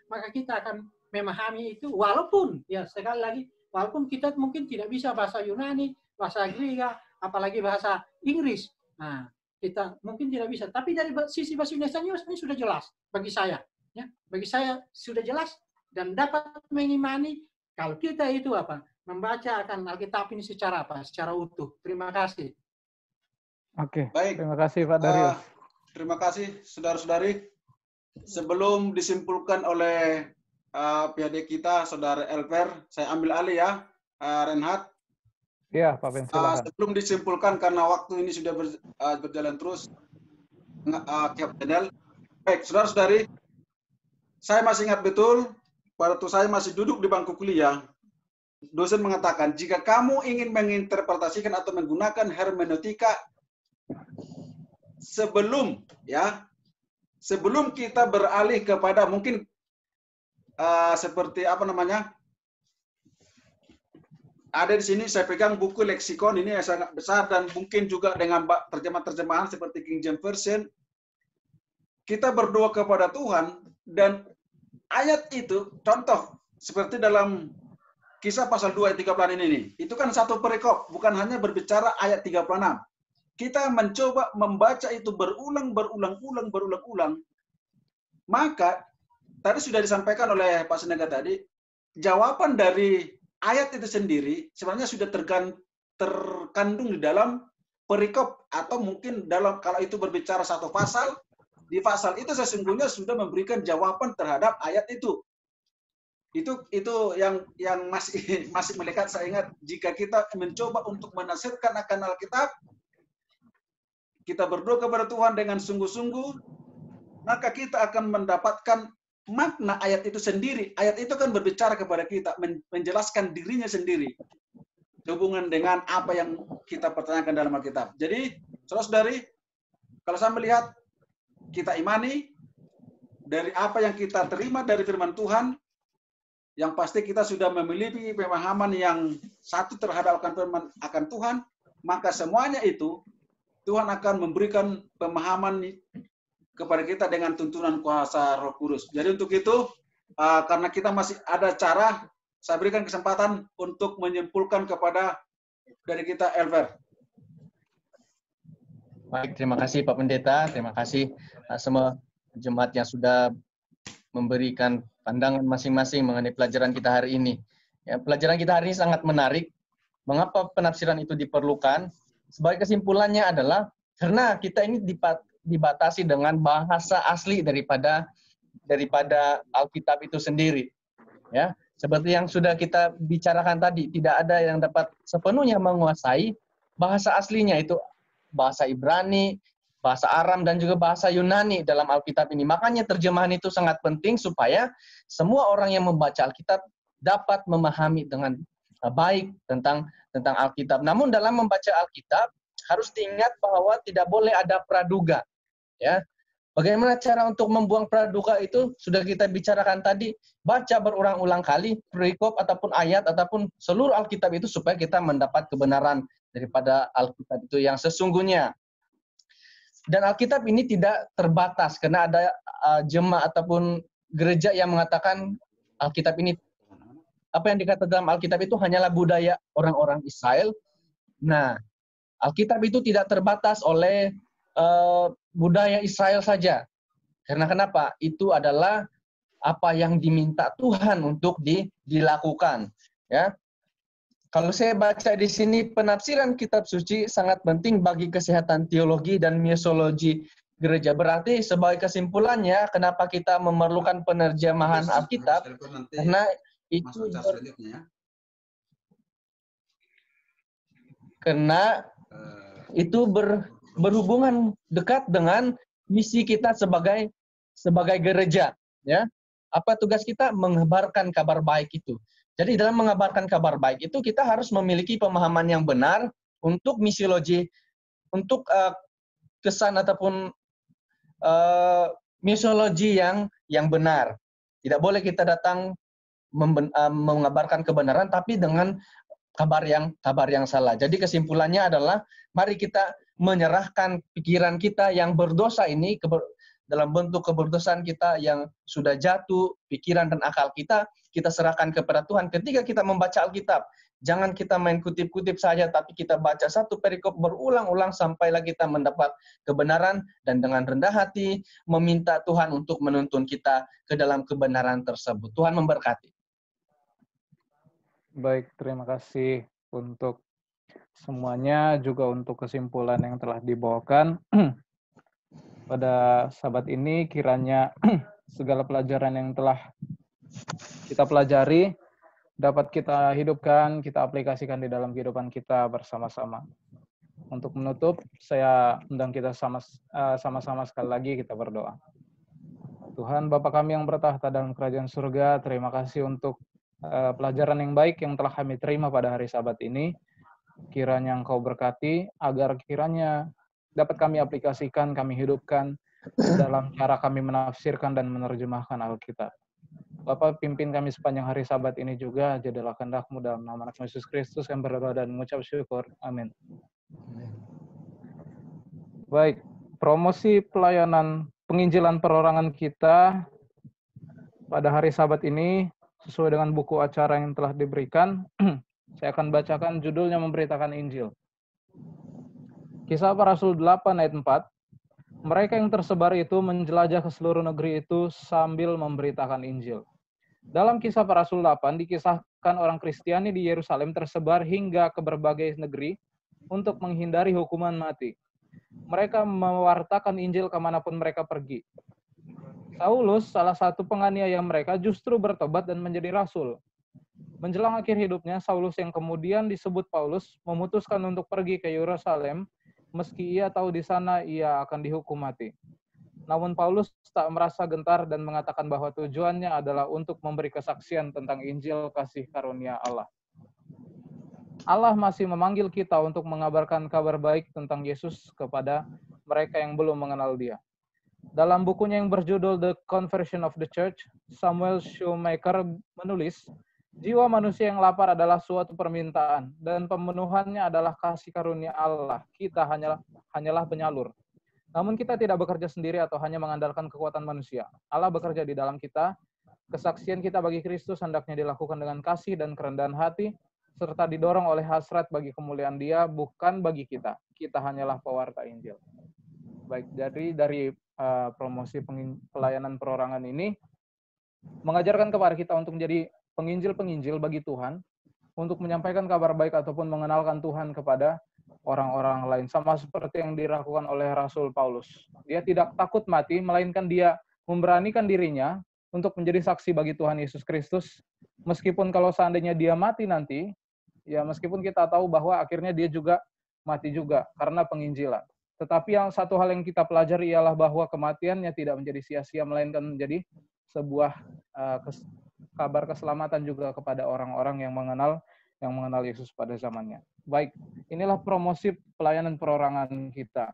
maka kita akan memahami itu. Walaupun, ya sekali lagi, walaupun kita mungkin tidak bisa bahasa Yunani, bahasa Greka, apalagi bahasa Inggris. Nah, kita mungkin tidak bisa. Tapi dari sisi bahasa Indonesia ini sudah jelas bagi saya. Ya, bagi saya sudah jelas dan dapat mengimani kalau kita itu apa? Membaca akan Alkitab ini secara apa? Secara utuh. Terima kasih. Oke. Baik. Terima kasih Pak Darius. Terima kasih saudara-saudari. Sebelum disimpulkan oleh PhD kita, Saudara Elver, saya ambil alih ya, Renhat. Iya, Pak Ben, silakan. Sebelum disimpulkan karena waktu ini sudah berjalan terus, Kapten. Baik, saudara-saudari, saya masih ingat betul, waktu saya masih duduk di bangku kuliah, dosen mengatakan, jika kamu ingin menginterpretasikan atau menggunakan hermeneutika sebelum kita beralih kepada mungkin seperti apa namanya, ada di sini saya pegang buku leksikon ini yang sangat besar dan mungkin juga dengan terjemahan-terjemahan seperti King James Version. Kita berdoa kepada Tuhan dan ayat itu contoh seperti dalam Kisah pasal 2 ayat 36 ini. Itu kan satu perikop, bukan hanya berbicara ayat 36. Kita mencoba membaca itu berulang. Maka tadi sudah disampaikan oleh Pak Senega tadi, jawaban dari ayat itu sendiri sebenarnya sudah terkandung di dalam perikop atau mungkin dalam kalau itu berbicara satu pasal, di pasal itu sesungguhnya sudah memberikan jawaban terhadap ayat itu. Itu yang masih melekat. Saya ingat jika kita mencoba untuk menafsirkan akan Alkitab, kita berdoa kepada Tuhan dengan sungguh-sungguh, maka kita akan mendapatkan makna ayat itu sendiri. Ayat itu kan berbicara kepada kita, menjelaskan dirinya sendiri. Hubungan dengan apa yang kita pertanyakan dalam Alkitab. Jadi, saudara-saudari, kalau saya melihat, kita imani dari apa yang kita terima dari firman Tuhan, yang pasti kita sudah memiliki pemahaman yang satu terhadap akan Tuhan, maka semuanya itu Tuhan akan memberikan pemahaman kepada kita dengan tuntunan kuasa Roh Kudus. Jadi untuk itu, karena kita masih ada cara, saya berikan kesempatan untuk menyimpulkan kepada dari kita, Elver. Baik, terima kasih Pak Pendeta, terima kasih semua jemaat yang sudah memberikan pandangan masing-masing mengenai pelajaran kita hari ini. Ya, pelajaran kita hari ini sangat menarik. Mengapa penafsiran itu diperlukan? Sebagai kesimpulannya adalah karena kita ini dibatasi dengan bahasa asli daripada Alkitab itu sendiri. Ya, seperti yang sudah kita bicarakan tadi, tidak ada yang dapat sepenuhnya menguasai bahasa aslinya, itu bahasa Ibrani, bahasa Aram, dan juga bahasa Yunani dalam Alkitab ini. Makanya terjemahan itu sangat penting supaya semua orang yang membaca Alkitab dapat memahami dengan baik tentang Alkitab. Namun dalam membaca Alkitab harus diingat bahwa tidak boleh ada praduga. Ya, bagaimana cara untuk membuang praduga itu sudah kita bicarakan tadi. Baca berulang-ulang kali perikop ataupun ayat ataupun seluruh Alkitab itu supaya kita mendapat kebenaran daripada Alkitab itu yang sesungguhnya. Dan Alkitab ini tidak terbatas karena ada jemaat ataupun gereja yang mengatakan Alkitab ini, apa yang dikatakan dalam Alkitab itu hanyalah budaya orang-orang Israel. Nah, Alkitab itu tidak terbatas oleh budaya Israel saja. Karena kenapa? Itu adalah apa yang diminta Tuhan untuk dilakukan. Ya. Kalau saya baca di sini, penafsiran kitab suci sangat penting bagi kesehatan teologi dan missiologi gereja. Berarti sebagai kesimpulannya, kenapa kita memerlukan penerjemahan Alkitab? Karena itu berhubungan dekat dengan misi kita sebagai gereja. Ya, apa tugas kita? Mengabarkan kabar baik itu. Jadi dalam mengabarkan kabar baik itu kita harus memiliki pemahaman yang benar untuk misiologi, untuk kesan ataupun misiologi yang benar. Tidak boleh kita datang mengabarkan kebenaran tapi dengan kabar yang salah. Jadi kesimpulannya adalah mari kita menyerahkan pikiran kita yang berdosa ini dalam bentuk keberdosaan kita yang sudah jatuh, pikiran dan akal kita serahkan kepada Tuhan. Ketika kita membaca Alkitab, jangan kita main kutip-kutip saja, tapi kita baca satu perikop berulang-ulang sampailah kita mendapat kebenaran dan dengan rendah hati meminta Tuhan untuk menuntun kita ke dalam kebenaran tersebut. Tuhan memberkati. Baik, terima kasih untuk semuanya, juga untuk kesimpulan yang telah dibawakan. Pada sahabat ini, kiranya segala pelajaran yang telah kita pelajari dapat kita hidupkan, kita aplikasikan di dalam kehidupan kita bersama-sama. Untuk menutup, saya undang kita sama-sama sekali lagi kita berdoa. Tuhan, Bapa kami yang bertahta dalam kerajaan surga, terima kasih untuk pelajaran yang baik yang telah kami terima pada hari Sabat ini. Kiranya Engkau berkati, agar kiranya dapat kami aplikasikan, kami hidupkan dalam cara kami menafsirkan dan menerjemahkan Alkitab. Bapa, pimpin kami sepanjang hari Sabat ini juga, jadilah kehendak-Mu dalam nama Anak Yesus Kristus kami berdoa dan mengucap syukur. Amin. Baik, promosi pelayanan penginjilan perorangan kita pada hari Sabat ini sesuai dengan buku acara yang telah diberikan. Saya akan bacakan judulnya Memberitakan Injil. Kisah Para Rasul 8 ayat 4. Mereka yang tersebar itu menjelajah ke seluruh negeri itu sambil memberitakan Injil. Dalam Kisah Para Rasul 8 dikisahkan orang Kristiani di Yerusalem tersebar hingga ke berbagai negeri untuk menghindari hukuman mati. Mereka mewartakan Injil kemanapun mereka pergi. Saulus, salah satu penganiaya mereka, justru bertobat dan menjadi rasul. Menjelang akhir hidupnya, Saulus yang kemudian disebut Paulus memutuskan untuk pergi ke Yerusalem, meski ia tahu di sana ia akan dihukum mati. Namun Paulus tak merasa gentar dan mengatakan bahwa tujuannya adalah untuk memberi kesaksian tentang Injil kasih karunia Allah. Allah masih memanggil kita untuk mengabarkan kabar baik tentang Yesus kepada mereka yang belum mengenal Dia. Dalam bukunya yang berjudul The Conversion of the Church, Samuel Shoemaker menulis, jiwa manusia yang lapar adalah suatu permintaan, dan pemenuhannya adalah kasih karunia Allah. Kita hanyalah penyalur. Namun kita tidak bekerja sendiri atau hanya mengandalkan kekuatan manusia. Allah bekerja di dalam kita. Kesaksian kita bagi Kristus hendaknya dilakukan dengan kasih dan kerendahan hati, serta didorong oleh hasrat bagi kemuliaan Dia, bukan bagi kita. Kita hanyalah pewarta Injil. Baik, jadi dari promosi pelayanan perorangan ini mengajarkan kepada kita untuk menjadi penginjil-penginjil bagi Tuhan, untuk menyampaikan kabar baik ataupun mengenalkan Tuhan kepada orang-orang lain. Sama seperti yang dilakukan oleh Rasul Paulus. Dia tidak takut mati, melainkan dia memberanikan dirinya untuk menjadi saksi bagi Tuhan Yesus Kristus. Meskipun kalau seandainya dia mati nanti, ya meskipun kita tahu bahwa akhirnya dia juga mati juga karena penginjilan. Tetapi yang satu hal yang kita pelajari ialah bahwa kematiannya tidak menjadi sia-sia, melainkan menjadi sebuah kabar keselamatan juga kepada orang-orang yang mengenal Yesus pada zamannya. Baik, inilah promosi pelayanan perorangan kita.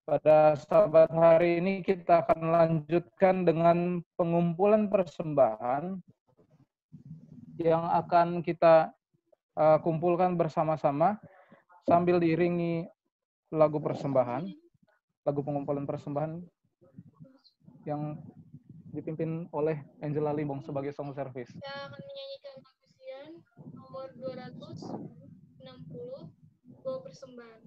Pada Sabat hari ini kita akan lanjutkan dengan pengumpulan persembahan yang akan kita kumpulkan bersama-sama sambil diiringi lagu persembahan, lagu pengumpulan persembahan yang dipimpin oleh Angela Limbong sebagai song service. Saya akan menyanyikan lagu Sion nomor 260, bawa persembahan.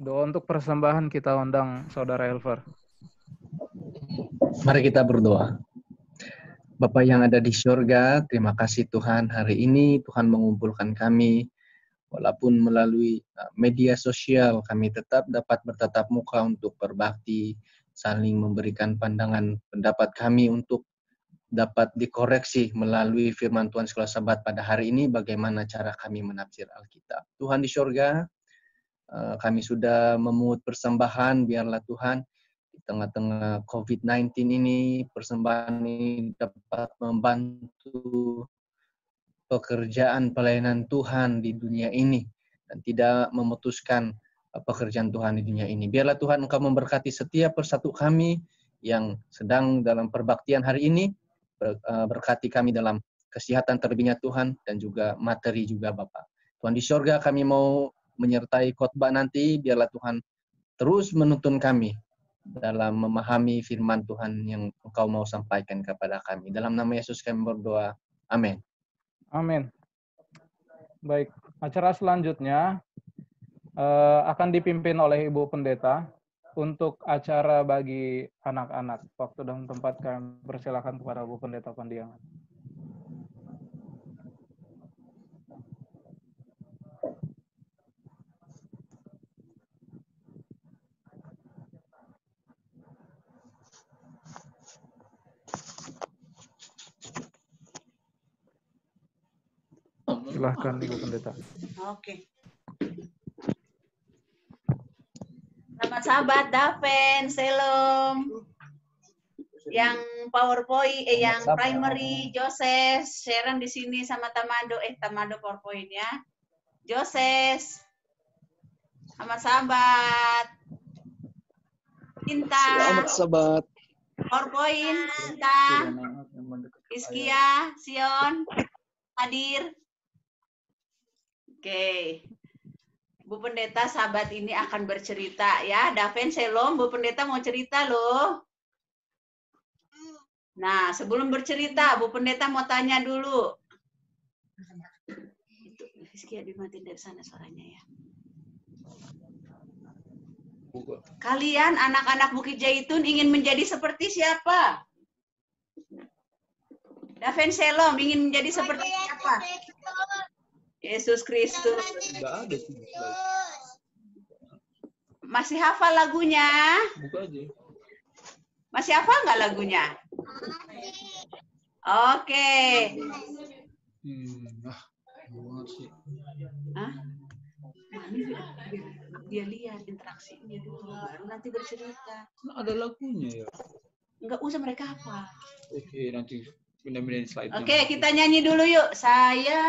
Doa untuk persembahan kita undang Saudara Elver. Mari kita berdoa. Bapa yang ada di surga, terima kasih Tuhan hari ini Tuhan mengumpulkan kami. Walaupun melalui media sosial kami tetap dapat bertatap muka untuk berbakti, saling memberikan pandangan pendapat kami untuk dapat dikoreksi melalui firman Tuhan Sekolah Sabat pada hari ini, bagaimana cara kami menafsir Alkitab. Tuhan di surga, kami sudah memungut persembahan, biarlah Tuhan di tengah-tengah COVID-19 ini, persembahan ini dapat membantu pekerjaan pelayanan Tuhan di dunia ini, dan tidak memutuskan pekerjaan Tuhan di dunia ini. Biarlah Tuhan Engkau memberkati setiap persatu kami yang sedang dalam perbaktian hari ini, berkati kami dalam kesehatan terlebihnya Tuhan, dan juga materi juga Bapak. Tuhan di surga, kami mau menyertai khotbah nanti, biarlah Tuhan terus menuntun kami dalam memahami firman Tuhan yang Engkau mau sampaikan kepada kami. Dalam nama Yesus kami berdoa. Amin. Amin. Baik, acara selanjutnya akan dipimpin oleh Ibu Pendeta. Untuk acara bagi anak-anak, waktu dan tempat kami persilakan kepada Bu Pendeta Pandiangan. Silahkan Ibu Pendeta. Oke. Selamat Sabat, Daven, Shalom. Yang PowerPoint, yang primary, Joses, Sharon di sini sama Tamado, Tamado PowerPoint ya. Joses. Selamat Sabat. Cinta. Selamat Sabat. PowerPoint, Cinta. Iskia, Sion, hadir. Oke. Bu Pendeta Sabat ini akan bercerita ya. Daven, Shalom, Bu Pendeta mau cerita loh. Nah, sebelum bercerita, Bu Pendeta mau tanya dulu. Itu Rizky dimatiin dari sana suaranya ya. Kalian anak-anak Bukit Jaitun ingin menjadi seperti siapa? Daven, Shalom, ingin menjadi seperti siapa? Yesus Kristus. Enggak ada sih. Masih hafal lagunya? Buka aja. Masih hafal nggak lagunya? Oke. Banget sih. Hah? Dia lihat interaksinya dulu, baru nanti bercerita. Nah, ada lagunya ya. Nggak usah mereka hafal. Oke, nanti pindah-pindahin slide. Oke, kita nyanyi dulu yuk. Saya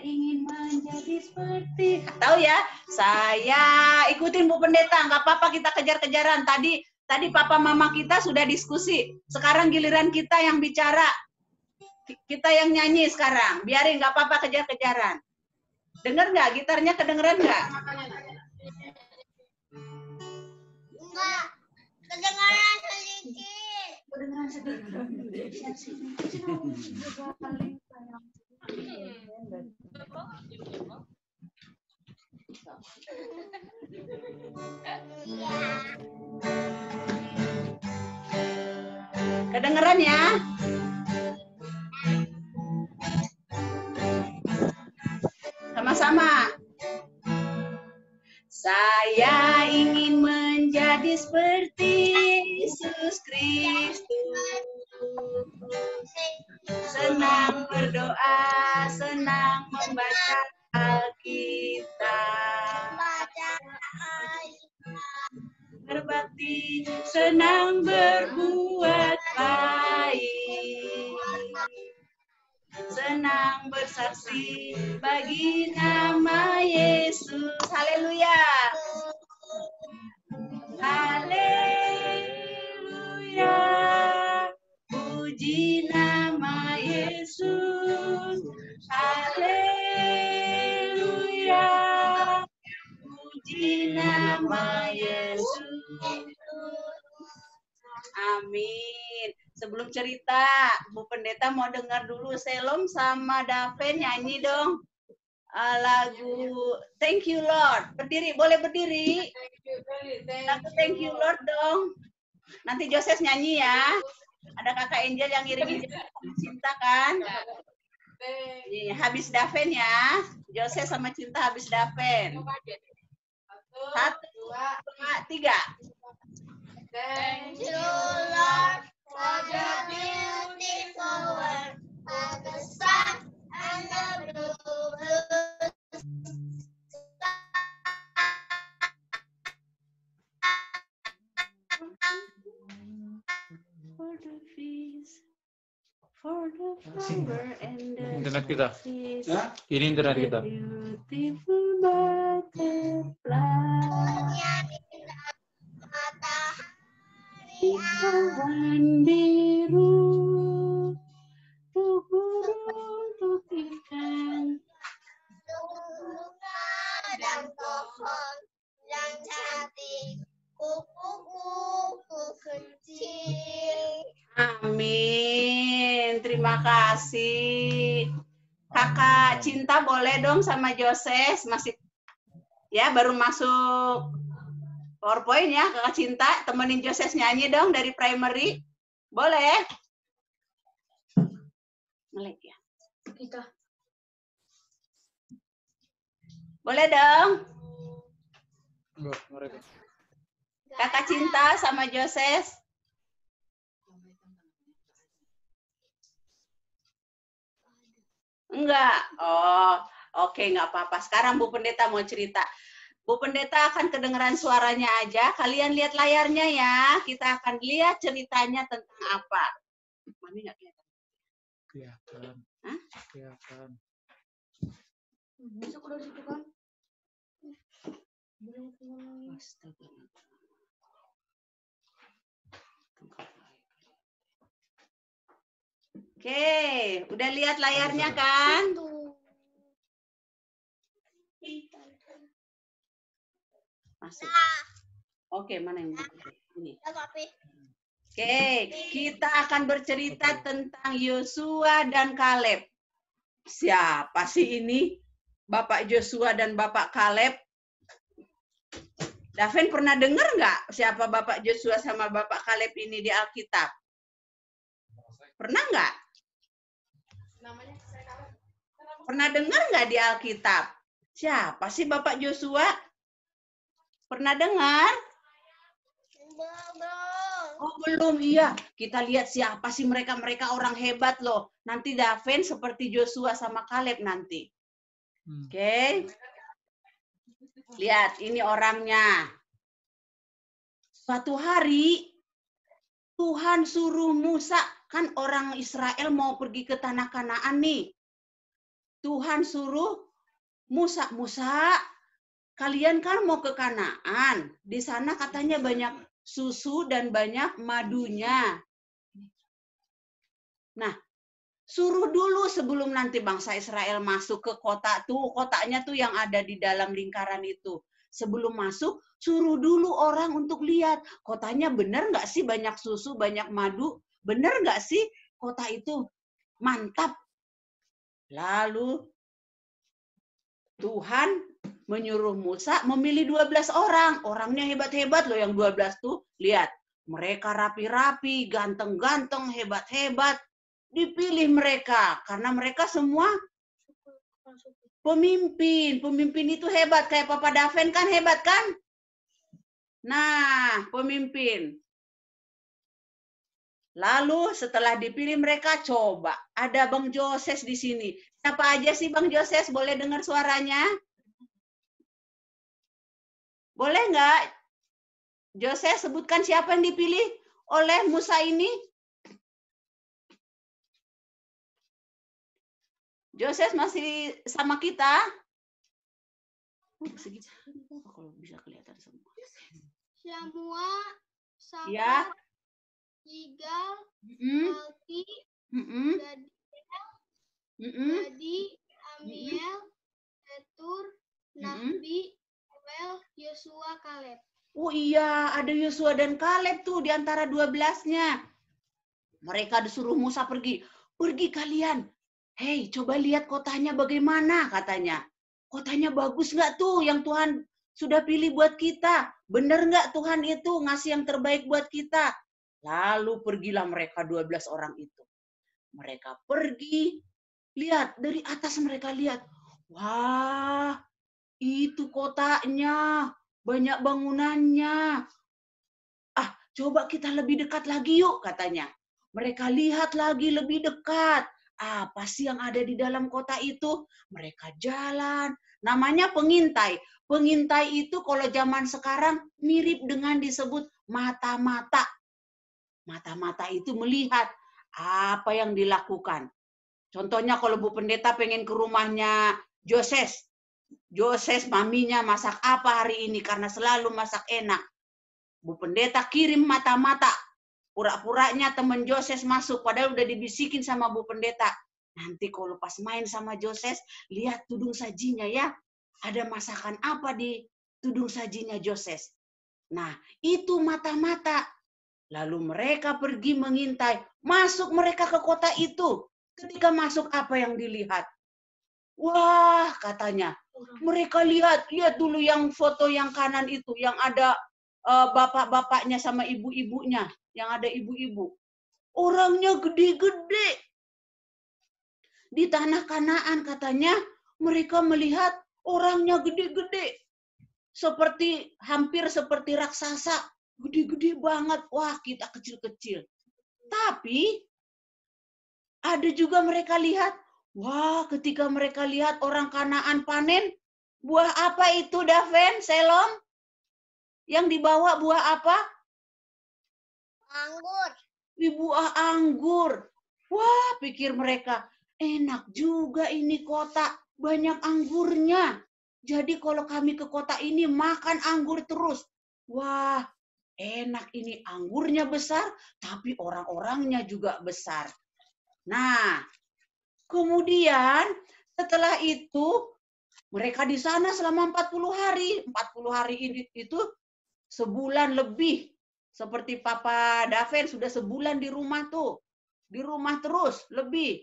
ingin menjadi seperti, tahu ya? Saya ikutin Bu Pendeta, nggak apa-apa kita kejar-kejaran. Tadi papa mama kita sudah diskusi. Sekarang giliran kita yang bicara. Kita yang nyanyi sekarang. Biarin, nggak apa-apa kejar-kejaran. Dengar nggak? Gitarnya kedengeran nggak? Enggak. Kedengaran sedikit. Kedengeran sedikit. Kedengeran ya? Sama-sama. Saya ingin menjadi seperti Yesus Kristus. Senang berdoa, senang membaca Alkitab. Berbakti, senang berbuat baik. Senang bersaksi bagi nama Yesus. Haleluya. Haleluya. Puji nama Yesus. Haleluya. Puji nama Yesus. Amin. Sebelum cerita, Bu Pendeta mau dengar dulu Shalom sama Daven nyanyi dong lagu Thank You Lord. Berdiri, boleh berdiri? Lagu Thank You Lord dong. Nanti Joses nyanyi ya. Ada kakak Angel yang ngiringin Cinta kan? Nih, habis Daven ya. Joses sama Cinta habis Daven. 1, 2, 3. Thank you, Lord, for the beautiful world, for the sun and the blue sky. For the fish, for the flower and the Internet kita. fish, Ya? Ini internet kita. beautiful butterfly. Awan biru, tuh burung, tuh ikan. Bunga dan pohon yang cantik, kupu-kupu kecil. Amin. Terima kasih. Kakak Cinta boleh dong sama Joses, masih ya baru masuk PowerPoint ya. Kakak Cinta temenin Joses nyanyi dong dari primary. Boleh? Ngelek ya. Kita. Boleh dong. Enggak, mereka. Kakak Cinta sama Joses. Enggak. Oh, oke, enggak apa-apa. Sekarang Bu Pendeta mau cerita. Bu Pendeta akan kedengeran suaranya aja. Kalian lihat layarnya ya. Kita akan lihat ceritanya tentang apa. Mami enggak kelihatan. Kelihatan. Hah? Kelihatan. Masuk udah situ kan? Astaga. Oke, udah lihat layarnya kan? Masuk. Oke, mana yang buku? Ini. Oke, kita akan bercerita tentang Yosua dan Kaleb. Siapa sih ini? Bapak Yosua dan Bapak Kaleb? Daven pernah dengar nggak siapa Bapak Yosua sama Bapak Kaleb ini di Alkitab? Pernah nggak? Pernah dengar nggak di Alkitab? Siapa sih Bapak Yosua? Pernah dengar? Oh belum, iya. Kita lihat siapa sih mereka. Mereka orang hebat loh. Nanti Daven seperti Yosua sama Kaleb nanti. Oke. Lihat, ini orangnya. Suatu hari, Tuhan suruh Musa. Kan orang Israel mau pergi ke tanah Kanaan nih. Tuhan suruh Musa, kalian kan mau ke Kanaan. Di sana katanya banyak susu dan banyak madunya. Nah, suruh dulu sebelum nanti bangsa Israel masuk ke kota tuh, kotanya tuh yang ada di dalam lingkaran itu. Sebelum masuk, suruh dulu orang untuk lihat kotanya benar nggak sih banyak susu, banyak madu, benar nggak sih kota itu mantap. Lalu Tuhan menyuruh Musa memilih 12 orang. Orangnya hebat-hebat loh yang 12 tuh. Lihat, mereka rapi-rapi, ganteng-ganteng, hebat-hebat. Dipilih mereka karena mereka semua pemimpin. Pemimpin itu hebat. Kayak Papa Daven kan hebat kan? Nah, pemimpin. Lalu setelah dipilih mereka coba. Ada Bang Joses di sini. Siapa aja sih Bang Joses? Boleh dengar suaranya? Boleh nggak? Joses sebutkan siapa yang dipilih oleh Musa ini? Joses masih sama kita? Segitu kalau bisa kelihatan semua. Semua sama Ya. Yigal, Alki, Gadi, Amiel, Setur, Nahbi, Well, Yosua, Kaleb. Oh iya, ada Yosua dan Kaleb tuh di antara 12-nya. Mereka disuruh Musa pergi. Pergi kalian. Hei, coba lihat kotanya bagaimana katanya. Kotanya bagus nggak tuh yang Tuhan sudah pilih buat kita? Bener nggak Tuhan itu ngasih yang terbaik buat kita? Lalu pergilah mereka 12 orang itu. Mereka pergi. Lihat, dari atas mereka lihat. Wah, itu kotanya. Banyak bangunannya. Ah, Coba kita lebih dekat lagi yuk, katanya. Mereka lihat lagi lebih dekat. Apa sih yang ada di dalam kota itu? Mereka jalan. Namanya pengintai. Pengintai itu kalau zaman sekarang mirip dengan disebut mata-mata. Mata-mata itu melihat apa yang dilakukan. Contohnya kalau Bu Pendeta pengen ke rumahnya Joses. Joses maminya masak apa hari ini karena selalu masak enak. Bu Pendeta kirim mata-mata. Pura-puranya teman Joses masuk. Padahal udah dibisikin sama Bu Pendeta. Nanti kalau pas main sama Joses, lihat tudung sajinya ya. Ada masakan apa di tudung sajinya Joses. Nah, itu mata-mata. Lalu mereka pergi mengintai. Masuk mereka ke kota itu. Ketika masuk apa yang dilihat? Wah, katanya. Mereka lihat dulu yang foto yang kanan itu. Yang ada bapak-bapaknya sama ibu-ibunya. Yang ada ibu-ibu. Orangnya gede-gede. Di tanah Kanaan katanya mereka melihat orangnya gede-gede. Hampir seperti raksasa. Gede-gede banget. Wah, kita kecil-kecil. Tapi ada juga mereka lihat. Wah, ketika mereka lihat orang Kanaan panen. Buah apa itu, Daven? Selom? Yang dibawa buah apa? Anggur. Buah anggur. Wah, pikir mereka, enak juga ini kota, banyak anggurnya. Jadi kalau kami ke kota ini makan anggur terus. Wah, enak ini anggurnya besar, tapi orang-orangnya juga besar. Nah, kemudian setelah itu mereka di sana selama 40 hari. 40 hari ini itu sebulan lebih. Seperti Papa Daven sudah sebulan di rumah tuh. Di rumah terus, lebih.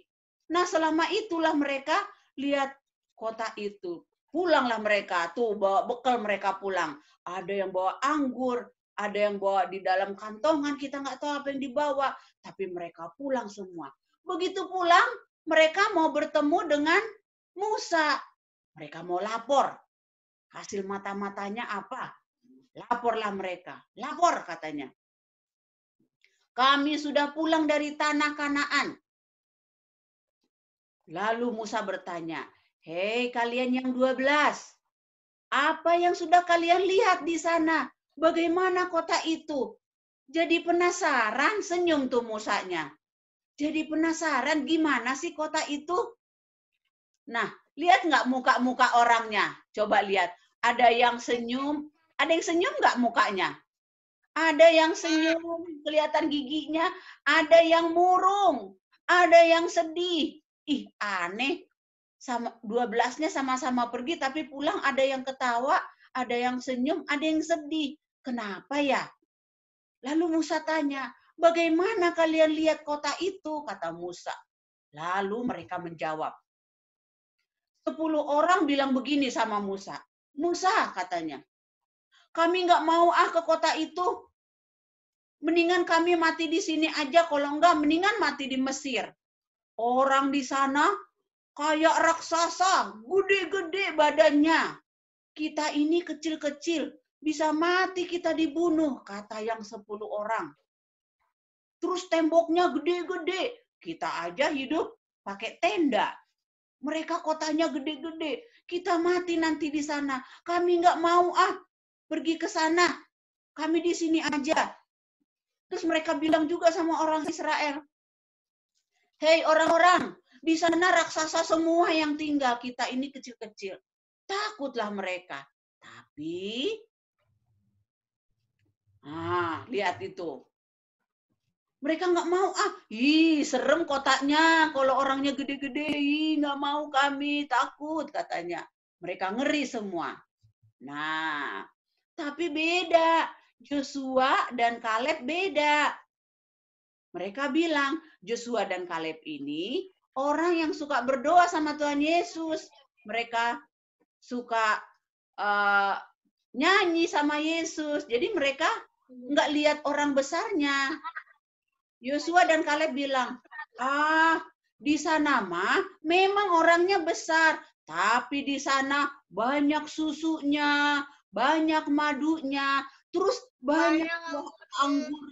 Nah, selama itulah mereka lihat kota itu. Pulanglah mereka, tuh bawa bekal mereka pulang. Ada yang bawa anggur, ada yang bawa di dalam kantongan, kita nggak tahu apa yang dibawa. Tapi mereka pulang semua. Begitu pulang, mereka mau bertemu dengan Musa. Mereka mau lapor. Hasil mata-matanya apa? Laporlah mereka. Lapor katanya. Kami sudah pulang dari tanah Kanaan. Lalu Musa bertanya, hei kalian yang 12, apa yang sudah kalian lihat di sana? Bagaimana kota itu? Jadi penasaran, senyum tuh Musanya. Jadi penasaran gimana sih kota itu? Nah, lihat nggak muka-muka orangnya? Coba lihat. Ada yang senyum. Ada yang senyum nggak mukanya? Ada yang senyum, kelihatan giginya. Ada yang murung. Ada yang sedih. Ih, aneh. 12-nya sama-sama pergi, tapi pulang ada yang ketawa, ada yang senyum, ada yang sedih. Kenapa ya? Lalu Musa tanya, bagaimana kalian lihat kota itu? Kata Musa. Lalu mereka menjawab. 10 orang bilang begini sama Musa. Musa, katanya. Kami nggak mau ke kota itu. Mendingan kami mati di sini aja. Kalau enggak, mendingan mati di Mesir. Orang di sana kayak raksasa. Gede-gede badannya. Kita ini kecil-kecil. Bisa mati kita dibunuh. Kata yang 10 orang. Terus temboknya gede-gede. Kita aja hidup pakai tenda. Mereka kotanya gede-gede. Kita mati nanti di sana. Kami nggak mau pergi ke sana. Kami di sini aja. Terus mereka bilang juga sama orang Israel. Hei orang-orang, di sana raksasa semua yang tinggal. Kita ini kecil-kecil. Takutlah mereka. Tapi, lihat itu. Mereka nggak mau, serem kotanya. Kalau orangnya gede-gede, nggak mau kami, takut katanya. Mereka ngeri semua. Nah, tapi beda. Joshua dan Kaleb beda. Mereka bilang, Joshua dan Kaleb ini orang yang suka berdoa sama Tuhan Yesus. Mereka suka nyanyi sama Yesus. Jadi mereka nggak lihat orang besarnya. Joshua dan Kaleb bilang, di sana mah memang orangnya besar. Tapi di sana banyak susunya, banyak madunya, terus banyak anggur.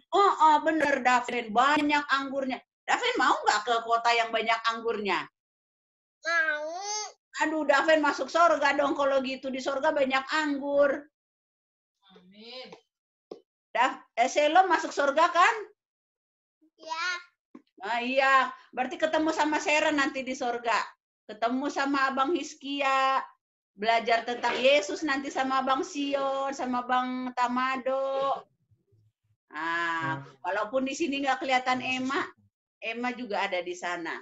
Bener Daven, banyak anggurnya. Daven mau nggak ke kota yang banyak anggurnya? Mau. Aduh, Daven masuk surga dong kalau gitu. Di surga banyak anggur. Amin. Selom masuk surga kan? Ya. Iya, berarti ketemu sama Sharon nanti di surga. Ketemu sama Abang Hiskia. Belajar tentang Yesus nanti sama Abang Sion, sama Bang Tamado. Nah, walaupun di sini nggak kelihatan Emma juga ada di sana.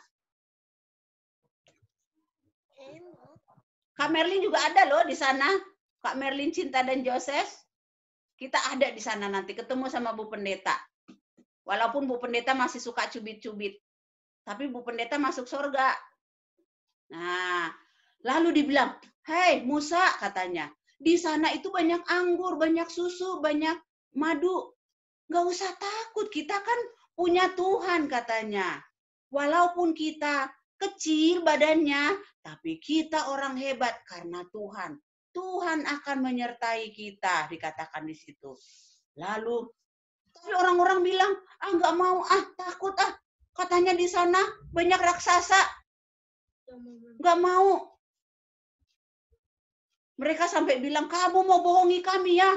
Kak Merlin juga ada loh di sana. Kak Merlin, Cinta, dan Joseph. Kita ada di sana nanti ketemu sama Bu Pendeta. Walaupun Bu Pendeta masih suka cubit-cubit. Tapi Bu Pendeta masuk surga. Nah, lalu dibilang, "Hei Musa," katanya, "di sana itu banyak anggur, banyak susu, banyak madu. Nggak usah takut, kita kan punya Tuhan," katanya. Walaupun kita kecil badannya, tapi kita orang hebat karena Tuhan. Tuhan akan menyertai kita, dikatakan di situ. Lalu, tapi orang-orang bilang, nggak mau, takut, katanya di sana banyak raksasa. Nggak mau. Mereka sampai bilang, "Kamu mau bohongi kami ya?"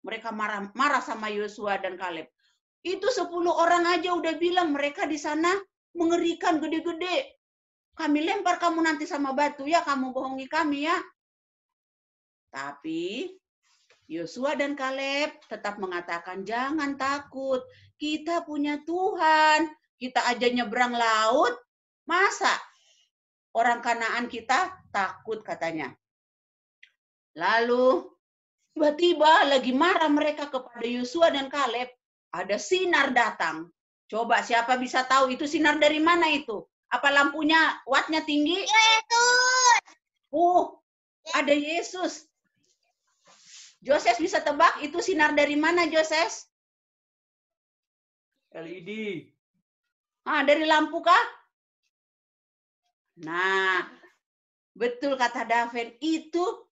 Mereka marah sama Yosua dan Kaleb. Itu 10 orang aja udah bilang mereka di sana mengerikan, gede-gede. Kami lempar kamu nanti sama batu ya, kamu bohongi kami ya. Tapi Yosua dan Kaleb tetap mengatakan, "Jangan takut, kita punya Tuhan. Kita aja nyebrang laut, masa orang Kanaan kita takut," katanya. Lalu tiba-tiba lagi marah mereka kepada Yosua dan Kaleb, ada sinar datang. Coba siapa bisa tahu itu sinar dari mana itu? Apa lampunya wattnya tinggi? Yesus. Ada Yesus. Joses bisa tebak itu sinar dari mana, Joses? LED. Dari lampu kah? Nah, betul kata Daven, itu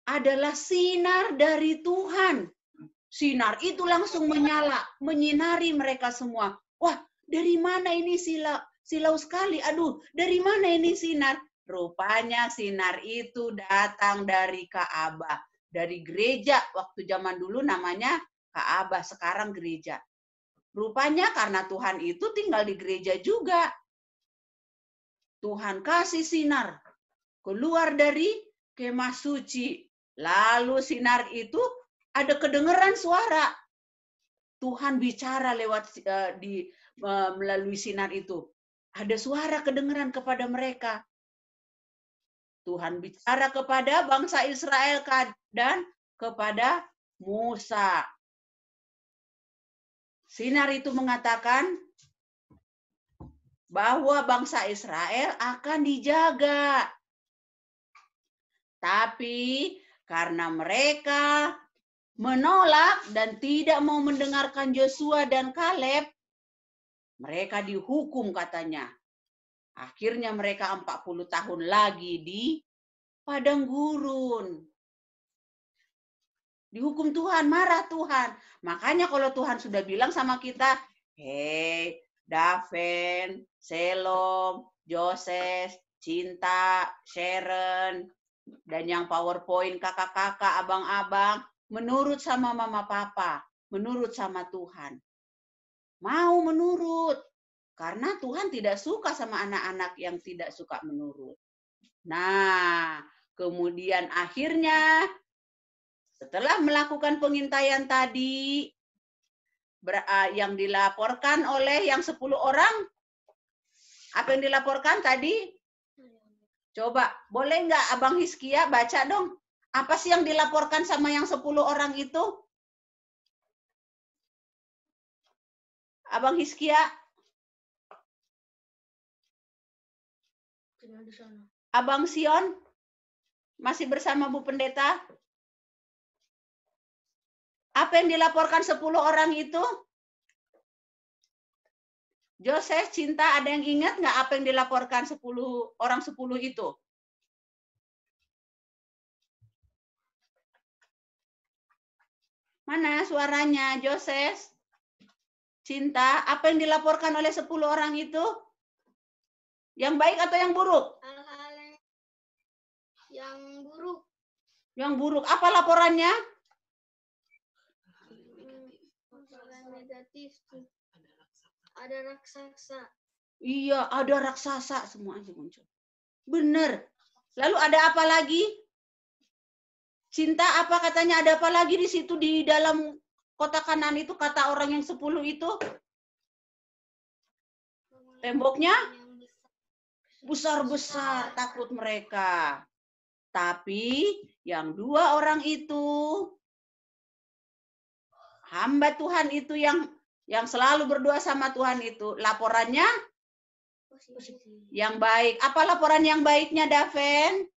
adalah sinar dari Tuhan. Sinar itu langsung menyala, menyinari mereka semua. Wah, dari mana ini silau sekali? Aduh, dari mana ini sinar? Rupanya sinar itu datang dari Ka'bah. Dari gereja, waktu zaman dulu namanya Ka'bah, sekarang gereja. Rupanya karena Tuhan itu tinggal di gereja juga. Tuhan kasih sinar keluar dari kemah suci. Lalu sinar itu ada kedengeran suara. Tuhan bicara lewat melalui sinar itu. Ada suara kedengeran kepada mereka. Tuhan bicara kepada bangsa Israel dan kepada Musa. Sinar itu mengatakan bahwa bangsa Israel akan dijaga. Tapi karena mereka menolak dan tidak mau mendengarkan Yosua dan Kaleb, mereka dihukum katanya. Akhirnya mereka 40 tahun lagi di padang gurun. Dihukum Tuhan, marah Tuhan. Makanya kalau Tuhan sudah bilang sama kita, "Hei, Daven, Selom, Joses, Cinta, Sharon, dan yang PowerPoint kakak-kakak, abang-abang, menurut sama mama papa, menurut sama Tuhan." Mau menurut. Karena Tuhan tidak suka sama anak-anak yang tidak suka menurut. Nah, kemudian akhirnya setelah melakukan pengintaian tadi, yang dilaporkan oleh yang 10 orang, apa yang dilaporkan tadi? Coba, boleh nggak Abang Hiskia baca dong? Apa sih yang dilaporkan sama yang 10 orang itu? Abang Hiskia? Abang Sion? Masih bersama Bu Pendeta? Apa yang dilaporkan 10 orang itu? Joseph, Cinta, ada yang ingat nggak apa yang dilaporkan 10 orang 10 itu? Mana suaranya, Joses? Cinta, apa yang dilaporkan oleh 10 orang itu? Yang baik atau yang buruk? Hal-hal yang buruk. Yang buruk. Apa laporannya? Hal negatif. Ada raksasa. Iya, ada raksasa. Semua aja muncul. Benar. Lalu ada apa lagi? Cinta apa katanya? Ada apa lagi di situ di dalam kotak kanan itu kata orang yang 10 itu? Temboknya besar-besar, takut mereka. Tapi yang 2 orang itu, hamba Tuhan itu yang selalu berdoa sama Tuhan itu, laporannya yang baik. Apa laporan yang baiknya, Daven?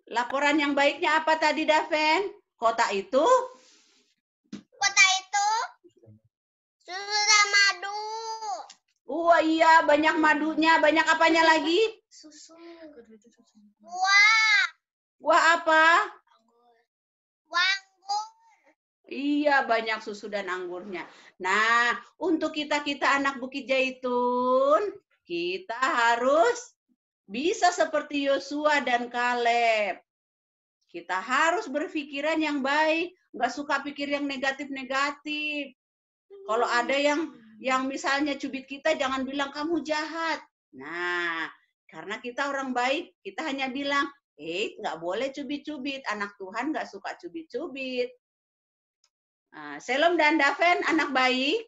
Laporan yang baiknya apa tadi, Daven? Kota itu Susu dan madu. oh iya, banyak madunya. Banyak apanya lagi? Susu. Buah. Wah, apa? Anggur. Iya, banyak susu dan anggurnya. Nah, untuk kita-kita anak Bukit Jaitun, kita harus bisa seperti Yosua dan Kaleb. Kita harus berpikiran yang baik, nggak suka pikir yang negatif-negatif. Kalau ada yang misalnya cubit kita, jangan bilang kamu jahat. Nah, karena kita orang baik, kita hanya bilang, nggak boleh cubit-cubit. Anak Tuhan nggak suka cubit-cubit. Nah, Selom dan Daven, anak baik?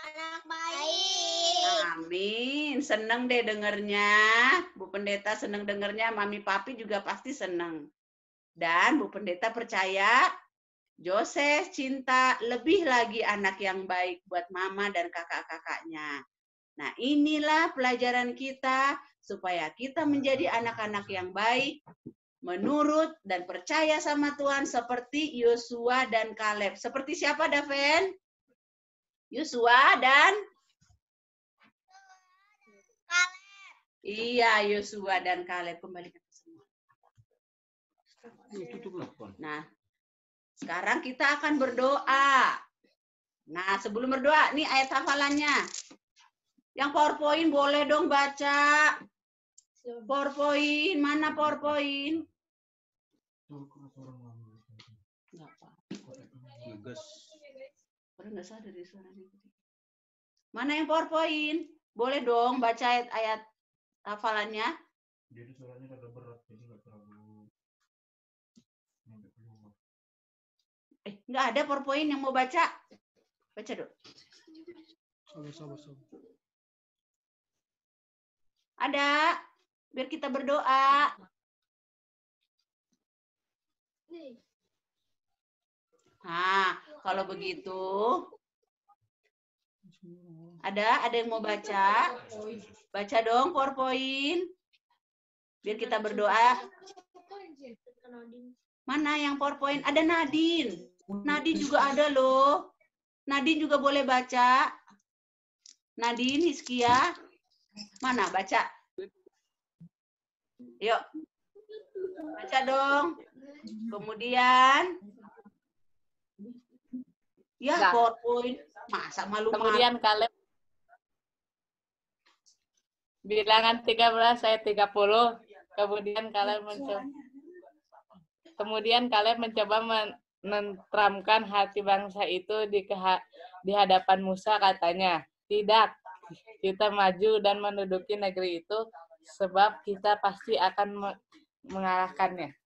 Anak baik. Amin. Seneng deh dengernya. Bu Pendeta seneng dengernya. Mami Papi juga pasti seneng. Dan Bu Pendeta percaya Joses Cinta lebih lagi anak yang baik buat mama dan kakak-kakaknya. Nah, inilah pelajaran kita supaya kita menjadi anak-anak yang baik, menurut dan percaya sama Tuhan seperti Yosua dan Kaleb. Seperti siapa, Daven? Yosua dan Kaleb. Iya, Yosua dan Kaleb. Kembalikan ke semua. Nah, sekarang kita akan berdoa. Nah, sebelum berdoa, nih ayat hafalannya. Yang PowerPoint boleh dong baca. PowerPoint, mana PowerPoint? Enggak apa. Orang nggak sadar dari suaranya. Mana yang PowerPoint? Boleh dong baca ayat hafalannya. Jadi suaranya agak berat, jadi nggak terlalu. Nggak ada PowerPoint yang mau baca? Baca dong. Sabar. Ada. Biar kita berdoa. Nah, kalau begitu, ada yang mau baca? Baca dong PowerPoint. Biar kita berdoa. Mana yang PowerPoint? Ada Nadine. Nadine juga ada loh. Nadine juga boleh baca. Nadine, Hizkia. Mana? Baca. Yuk. Baca dong. Kemudian. Ya, Nah. PowerPoint. Masa malu-malu. Kemudian Kaleb bilangan 13 ayat 30. Kemudian Kaleb mencoba menenteramkan hati bangsa itu di hadapan Musa, katanya, "Tidak, kita maju dan menduduki negeri itu sebab kita pasti akan mengalahkannya."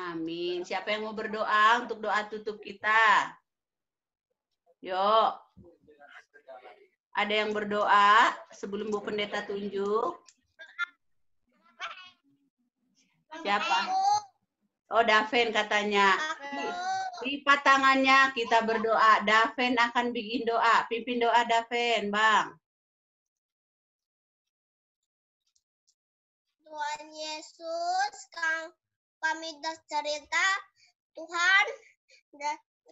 Amin. Siapa yang mau berdoa untuk doa tutup kita? Yuk. Ada yang berdoa sebelum Bu Pendeta tunjuk? Siapa? Oh, Daven katanya. Lipat tangannya, kita berdoa. Daven akan bikin doa. Pimpin doa Daven, Bang. Tuhan Yesus, kami sudah cerita, Tuhan,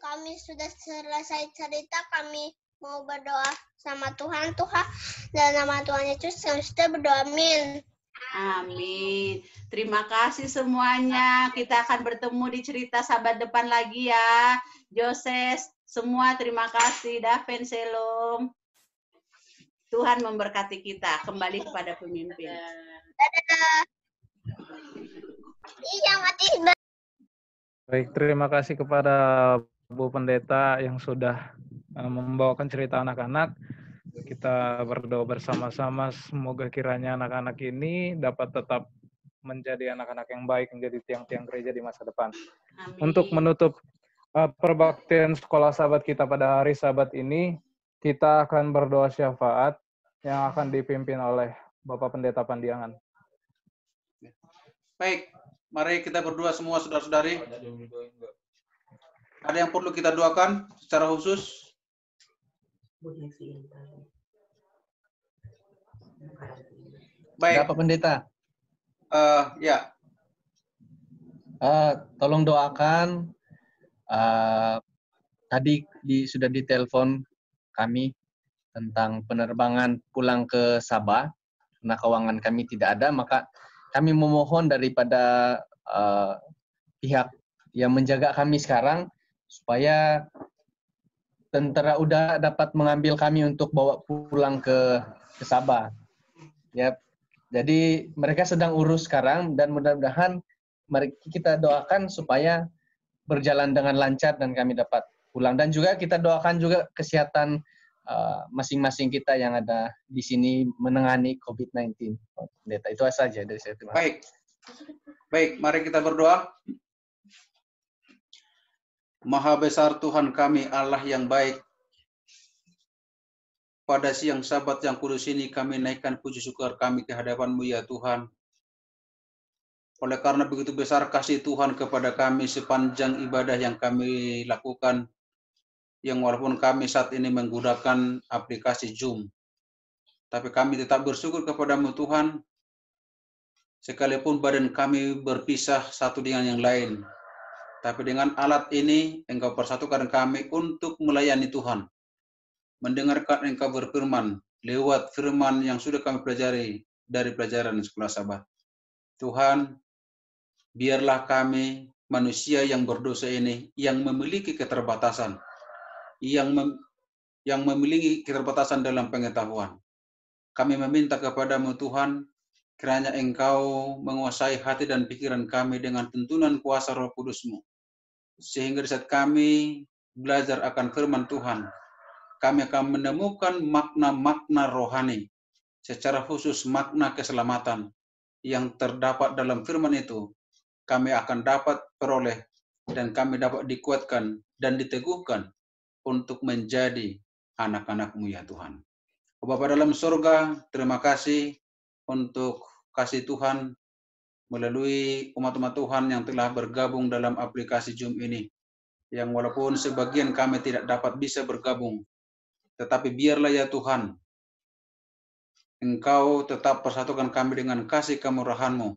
kami sudah selesai cerita, kami mau berdoa sama Tuhan, dan nama Tuhan Yesus kami sudah berdoa, amin. Amin. Terima kasih semuanya. Kita akan bertemu di cerita sahabat depan lagi ya. Joses, semua terima kasih. Daven, Selom. Tuhan memberkati kita. Kembali kepada pemimpin. Baik, terima kasih kepada Bu Pendeta yang sudah membawakan cerita anak-anak. Kita berdoa bersama-sama, semoga kiranya anak-anak ini dapat tetap menjadi anak-anak yang baik, menjadi tiang-tiang gereja di masa depan. Amin. Untuk menutup perbaktian sekolah sahabat kita pada hari Sabat ini, kita akan berdoa syafaat yang akan dipimpin oleh Bapak Pendeta Pandiangan. Baik, mari kita berdoa semua saudara-saudari. Ada yang perlu kita doakan secara khusus? Baik. Bapak Pendeta. Ya. Tolong doakan. Tadi sudah ditelepon kami tentang penerbangan pulang ke Sabah. Karena keuangan kami tidak ada, maka kami memohon daripada pihak yang menjaga kami sekarang supaya tentara udara dapat mengambil kami untuk bawa pulang ke Sabah. Ya, jadi mereka sedang urus sekarang dan mudah-mudahan mari kita doakan supaya berjalan dengan lancar dan kami dapat pulang. Dan juga kita doakan juga kesehatan masing-masing kita yang ada di sini menangani COVID-19. Pendeta, itu saja dari saya. Terima kasih. Baik, mari kita berdoa. Maha besar Tuhan kami, Allah yang baik. Pada siang Sabat yang kudus ini kami naikkan puji syukur kami ke hadapan-Mu ya Tuhan. Oleh karena begitu besar kasih Tuhan kepada kami sepanjang ibadah yang kami lakukan, yang walaupun kami saat ini menggunakan aplikasi Zoom, tapi kami tetap bersyukur kepada-Mu Tuhan, sekalipun badan kami berpisah satu dengan yang lain. Tapi dengan alat ini, Engkau persatukan kami untuk melayani Tuhan. Mendengarkan Engkau berfirman, lewat firman yang sudah kami pelajari dari pelajaran sekolah Sabat. Tuhan, biarlah kami manusia yang berdosa ini, yang memiliki keterbatasan, yang memiliki keterbatasan dalam pengetahuan. Kami meminta kepada-Mu Tuhan, kiranya Engkau menguasai hati dan pikiran kami dengan tuntunan kuasa Roh Kudus-Mu. Sehingga di saat kami belajar akan firman Tuhan, kami akan menemukan makna-makna rohani, secara khusus makna keselamatan yang terdapat dalam firman itu, kami akan dapat peroleh dan kami dapat dikuatkan dan diteguhkan untuk menjadi anak-anak-Mu ya Tuhan. Bapa dalam surga, terima kasih untuk kasih Tuhan melalui umat-umat Tuhan yang telah bergabung dalam aplikasi Zoom ini. Yang walaupun sebagian kami tidak dapat bisa bergabung, tetapi biarlah ya Tuhan, Engkau tetap persatukan kami dengan kasih kemurahan-Mu.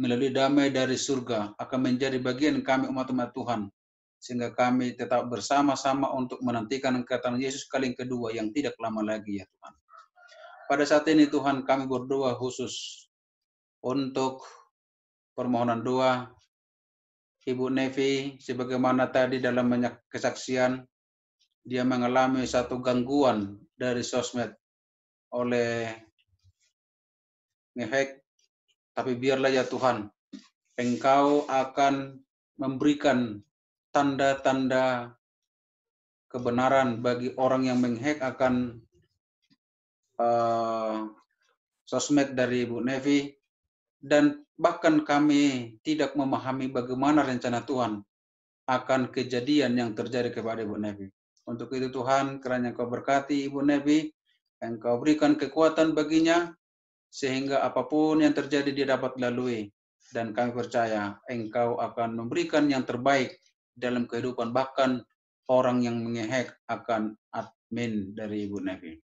Melalui damai dari surga akan menjadi bagian kami umat-umat Tuhan. Sehingga kami tetap bersama-sama untuk menantikan kedatangan Yesus kali yang kedua yang tidak lama lagi ya Tuhan. Pada saat ini Tuhan kami berdoa khusus untuk permohonan doa Ibu Nevi, sebagaimana tadi dalam banyak kesaksian, dia mengalami satu gangguan dari sosmed oleh ngehack, tapi biarlah ya Tuhan, Engkau akan memberikan tanda-tanda kebenaran bagi orang yang menghack akan sosmed dari Ibu Nevi, dan bahkan kami tidak memahami bagaimana rencana Tuhan akan kejadian yang terjadi kepada Ibu Nevi. Untuk itu Tuhan, kiranya Engkau berkati Ibu Nevi, Engkau berikan kekuatan baginya, sehingga apapun yang terjadi dia dapat lalui. Dan kami percaya Engkau akan memberikan yang terbaik dalam kehidupan, bahkan orang yang menghack akan admin dari Ibu Nevi.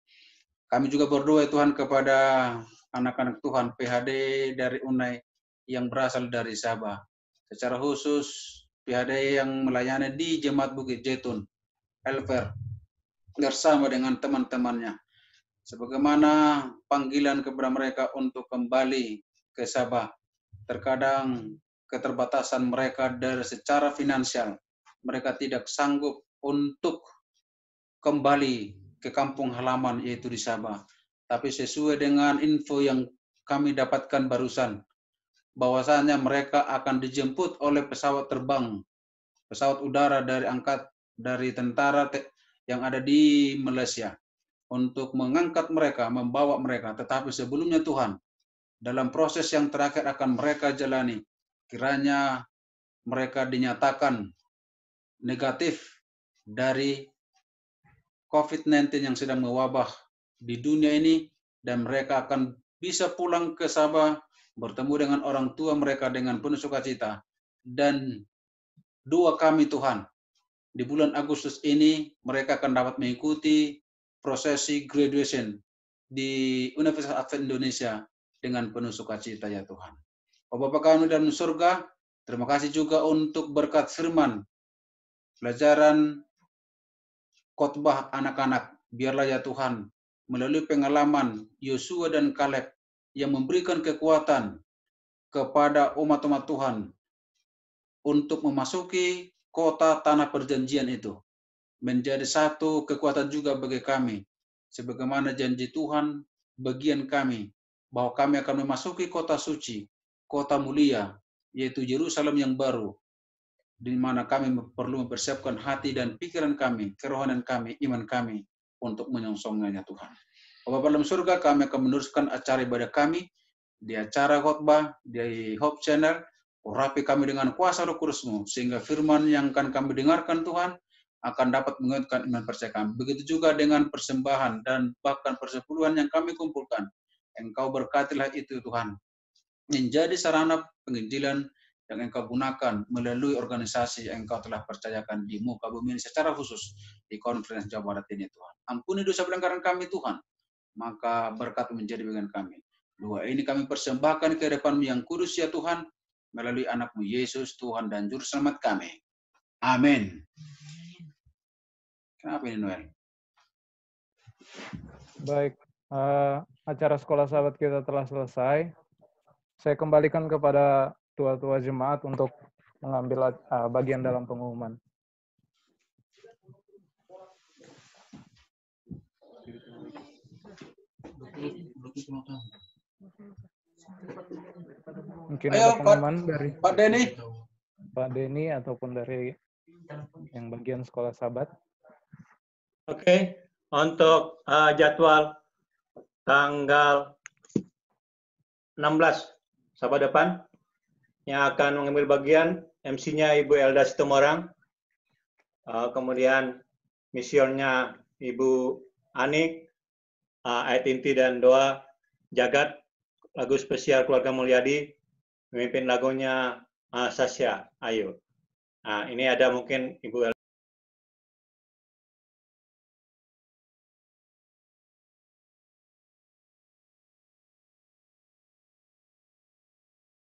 Kami juga berdoa Tuhan kepada anak-anak Tuhan PHD dari UNAI yang berasal dari Sabah. Secara khusus PHD yang melayani di Jemaat Bukit Jetun, Elver, bersama dengan teman-temannya. sebagaimana panggilan kepada mereka untuk kembali ke Sabah. Terkadang keterbatasan mereka dari secara finansial, mereka tidak sanggup untuk kembali ke kampung halaman yaitu di Sabah. Tapi sesuai dengan info yang kami dapatkan barusan, bahwasanya mereka akan dijemput oleh pesawat terbang, pesawat udara dari tentara yang ada di Malaysia untuk mengangkat mereka, membawa mereka. Tetapi sebelumnya Tuhan, dalam proses yang terakhir akan mereka jalani, kiranya mereka dinyatakan negatif dari COVID-19 yang sedang mewabah di dunia ini, dan mereka akan bisa pulang ke Sabah, bertemu dengan orang tua mereka dengan penuh sukacita. Dan doa kami Tuhan, di bulan Agustus ini mereka akan dapat mengikuti prosesi graduation di Universitas Advent Indonesia dengan penuh sukacita ya Tuhan. Oh Bapa kami dalam surga, terima kasih juga untuk berkat firman, pelajaran khotbah anak-anak. Biarlah ya Tuhan, melalui pengalaman Yosua dan Kaleb yang memberikan kekuatan kepada umat-umat Tuhan untuk memasuki kota tanah perjanjian itu, menjadi satu kekuatan juga bagi kami. Sebagaimana janji Tuhan bagian kami, bahwa kami akan memasuki kota suci, kota mulia, yaitu Yerusalem yang baru, di mana kami perlu mempersiapkan hati dan pikiran kami, kerohanian kami, iman kami, untuk menyongsongnya Tuhan. Bapa dalam surga, kami akan meneruskan acara ibadah kami, di acara khotbah, di Hope Channel. Urapi kami dengan kuasa Roh Kudus-Mu, sehingga firman yang akan kami dengarkan Tuhan, akan dapat menguatkan iman percaya kami. Begitu juga dengan persembahan dan bahkan persepuluhan yang kami kumpulkan. Engkau berkatilah itu Tuhan, menjadi sarana penginjilan yang Engkau gunakan melalui organisasi yang Engkau telah percayakan di muka bumi ini secara khusus di Konferensi Jawa Barat ini Tuhan. Ampuni dosa pelanggaran kami Tuhan, maka berkat menjadi bagian kami. Doa ini kami persembahkan ke hadapan-Mu yang kudus ya Tuhan, melalui anak-Mu Yesus Tuhan dan Juru Selamat kami. Amin. Kenapa ini Noel? Baik, acara sekolah sahabat kita telah selesai. Saya kembalikan kepada tua-tua jemaat untuk mengambil bagian dalam pengumuman. Mungkin ada pengumuman dari Pak Denny. Pak Denny ataupun dari yang bagian sekolah sahabat. Oke, untuk jadwal tanggal 16 Sabtu depan yang akan mengambil bagian, MC-nya Ibu Elda Situmorang, kemudian misionnya Ibu Anik, ayat inti dan doa Jagat, lagu spesial Keluarga Mulyadi, memimpin lagunya Sasya Ayu. Nah, ini ada mungkin Ibu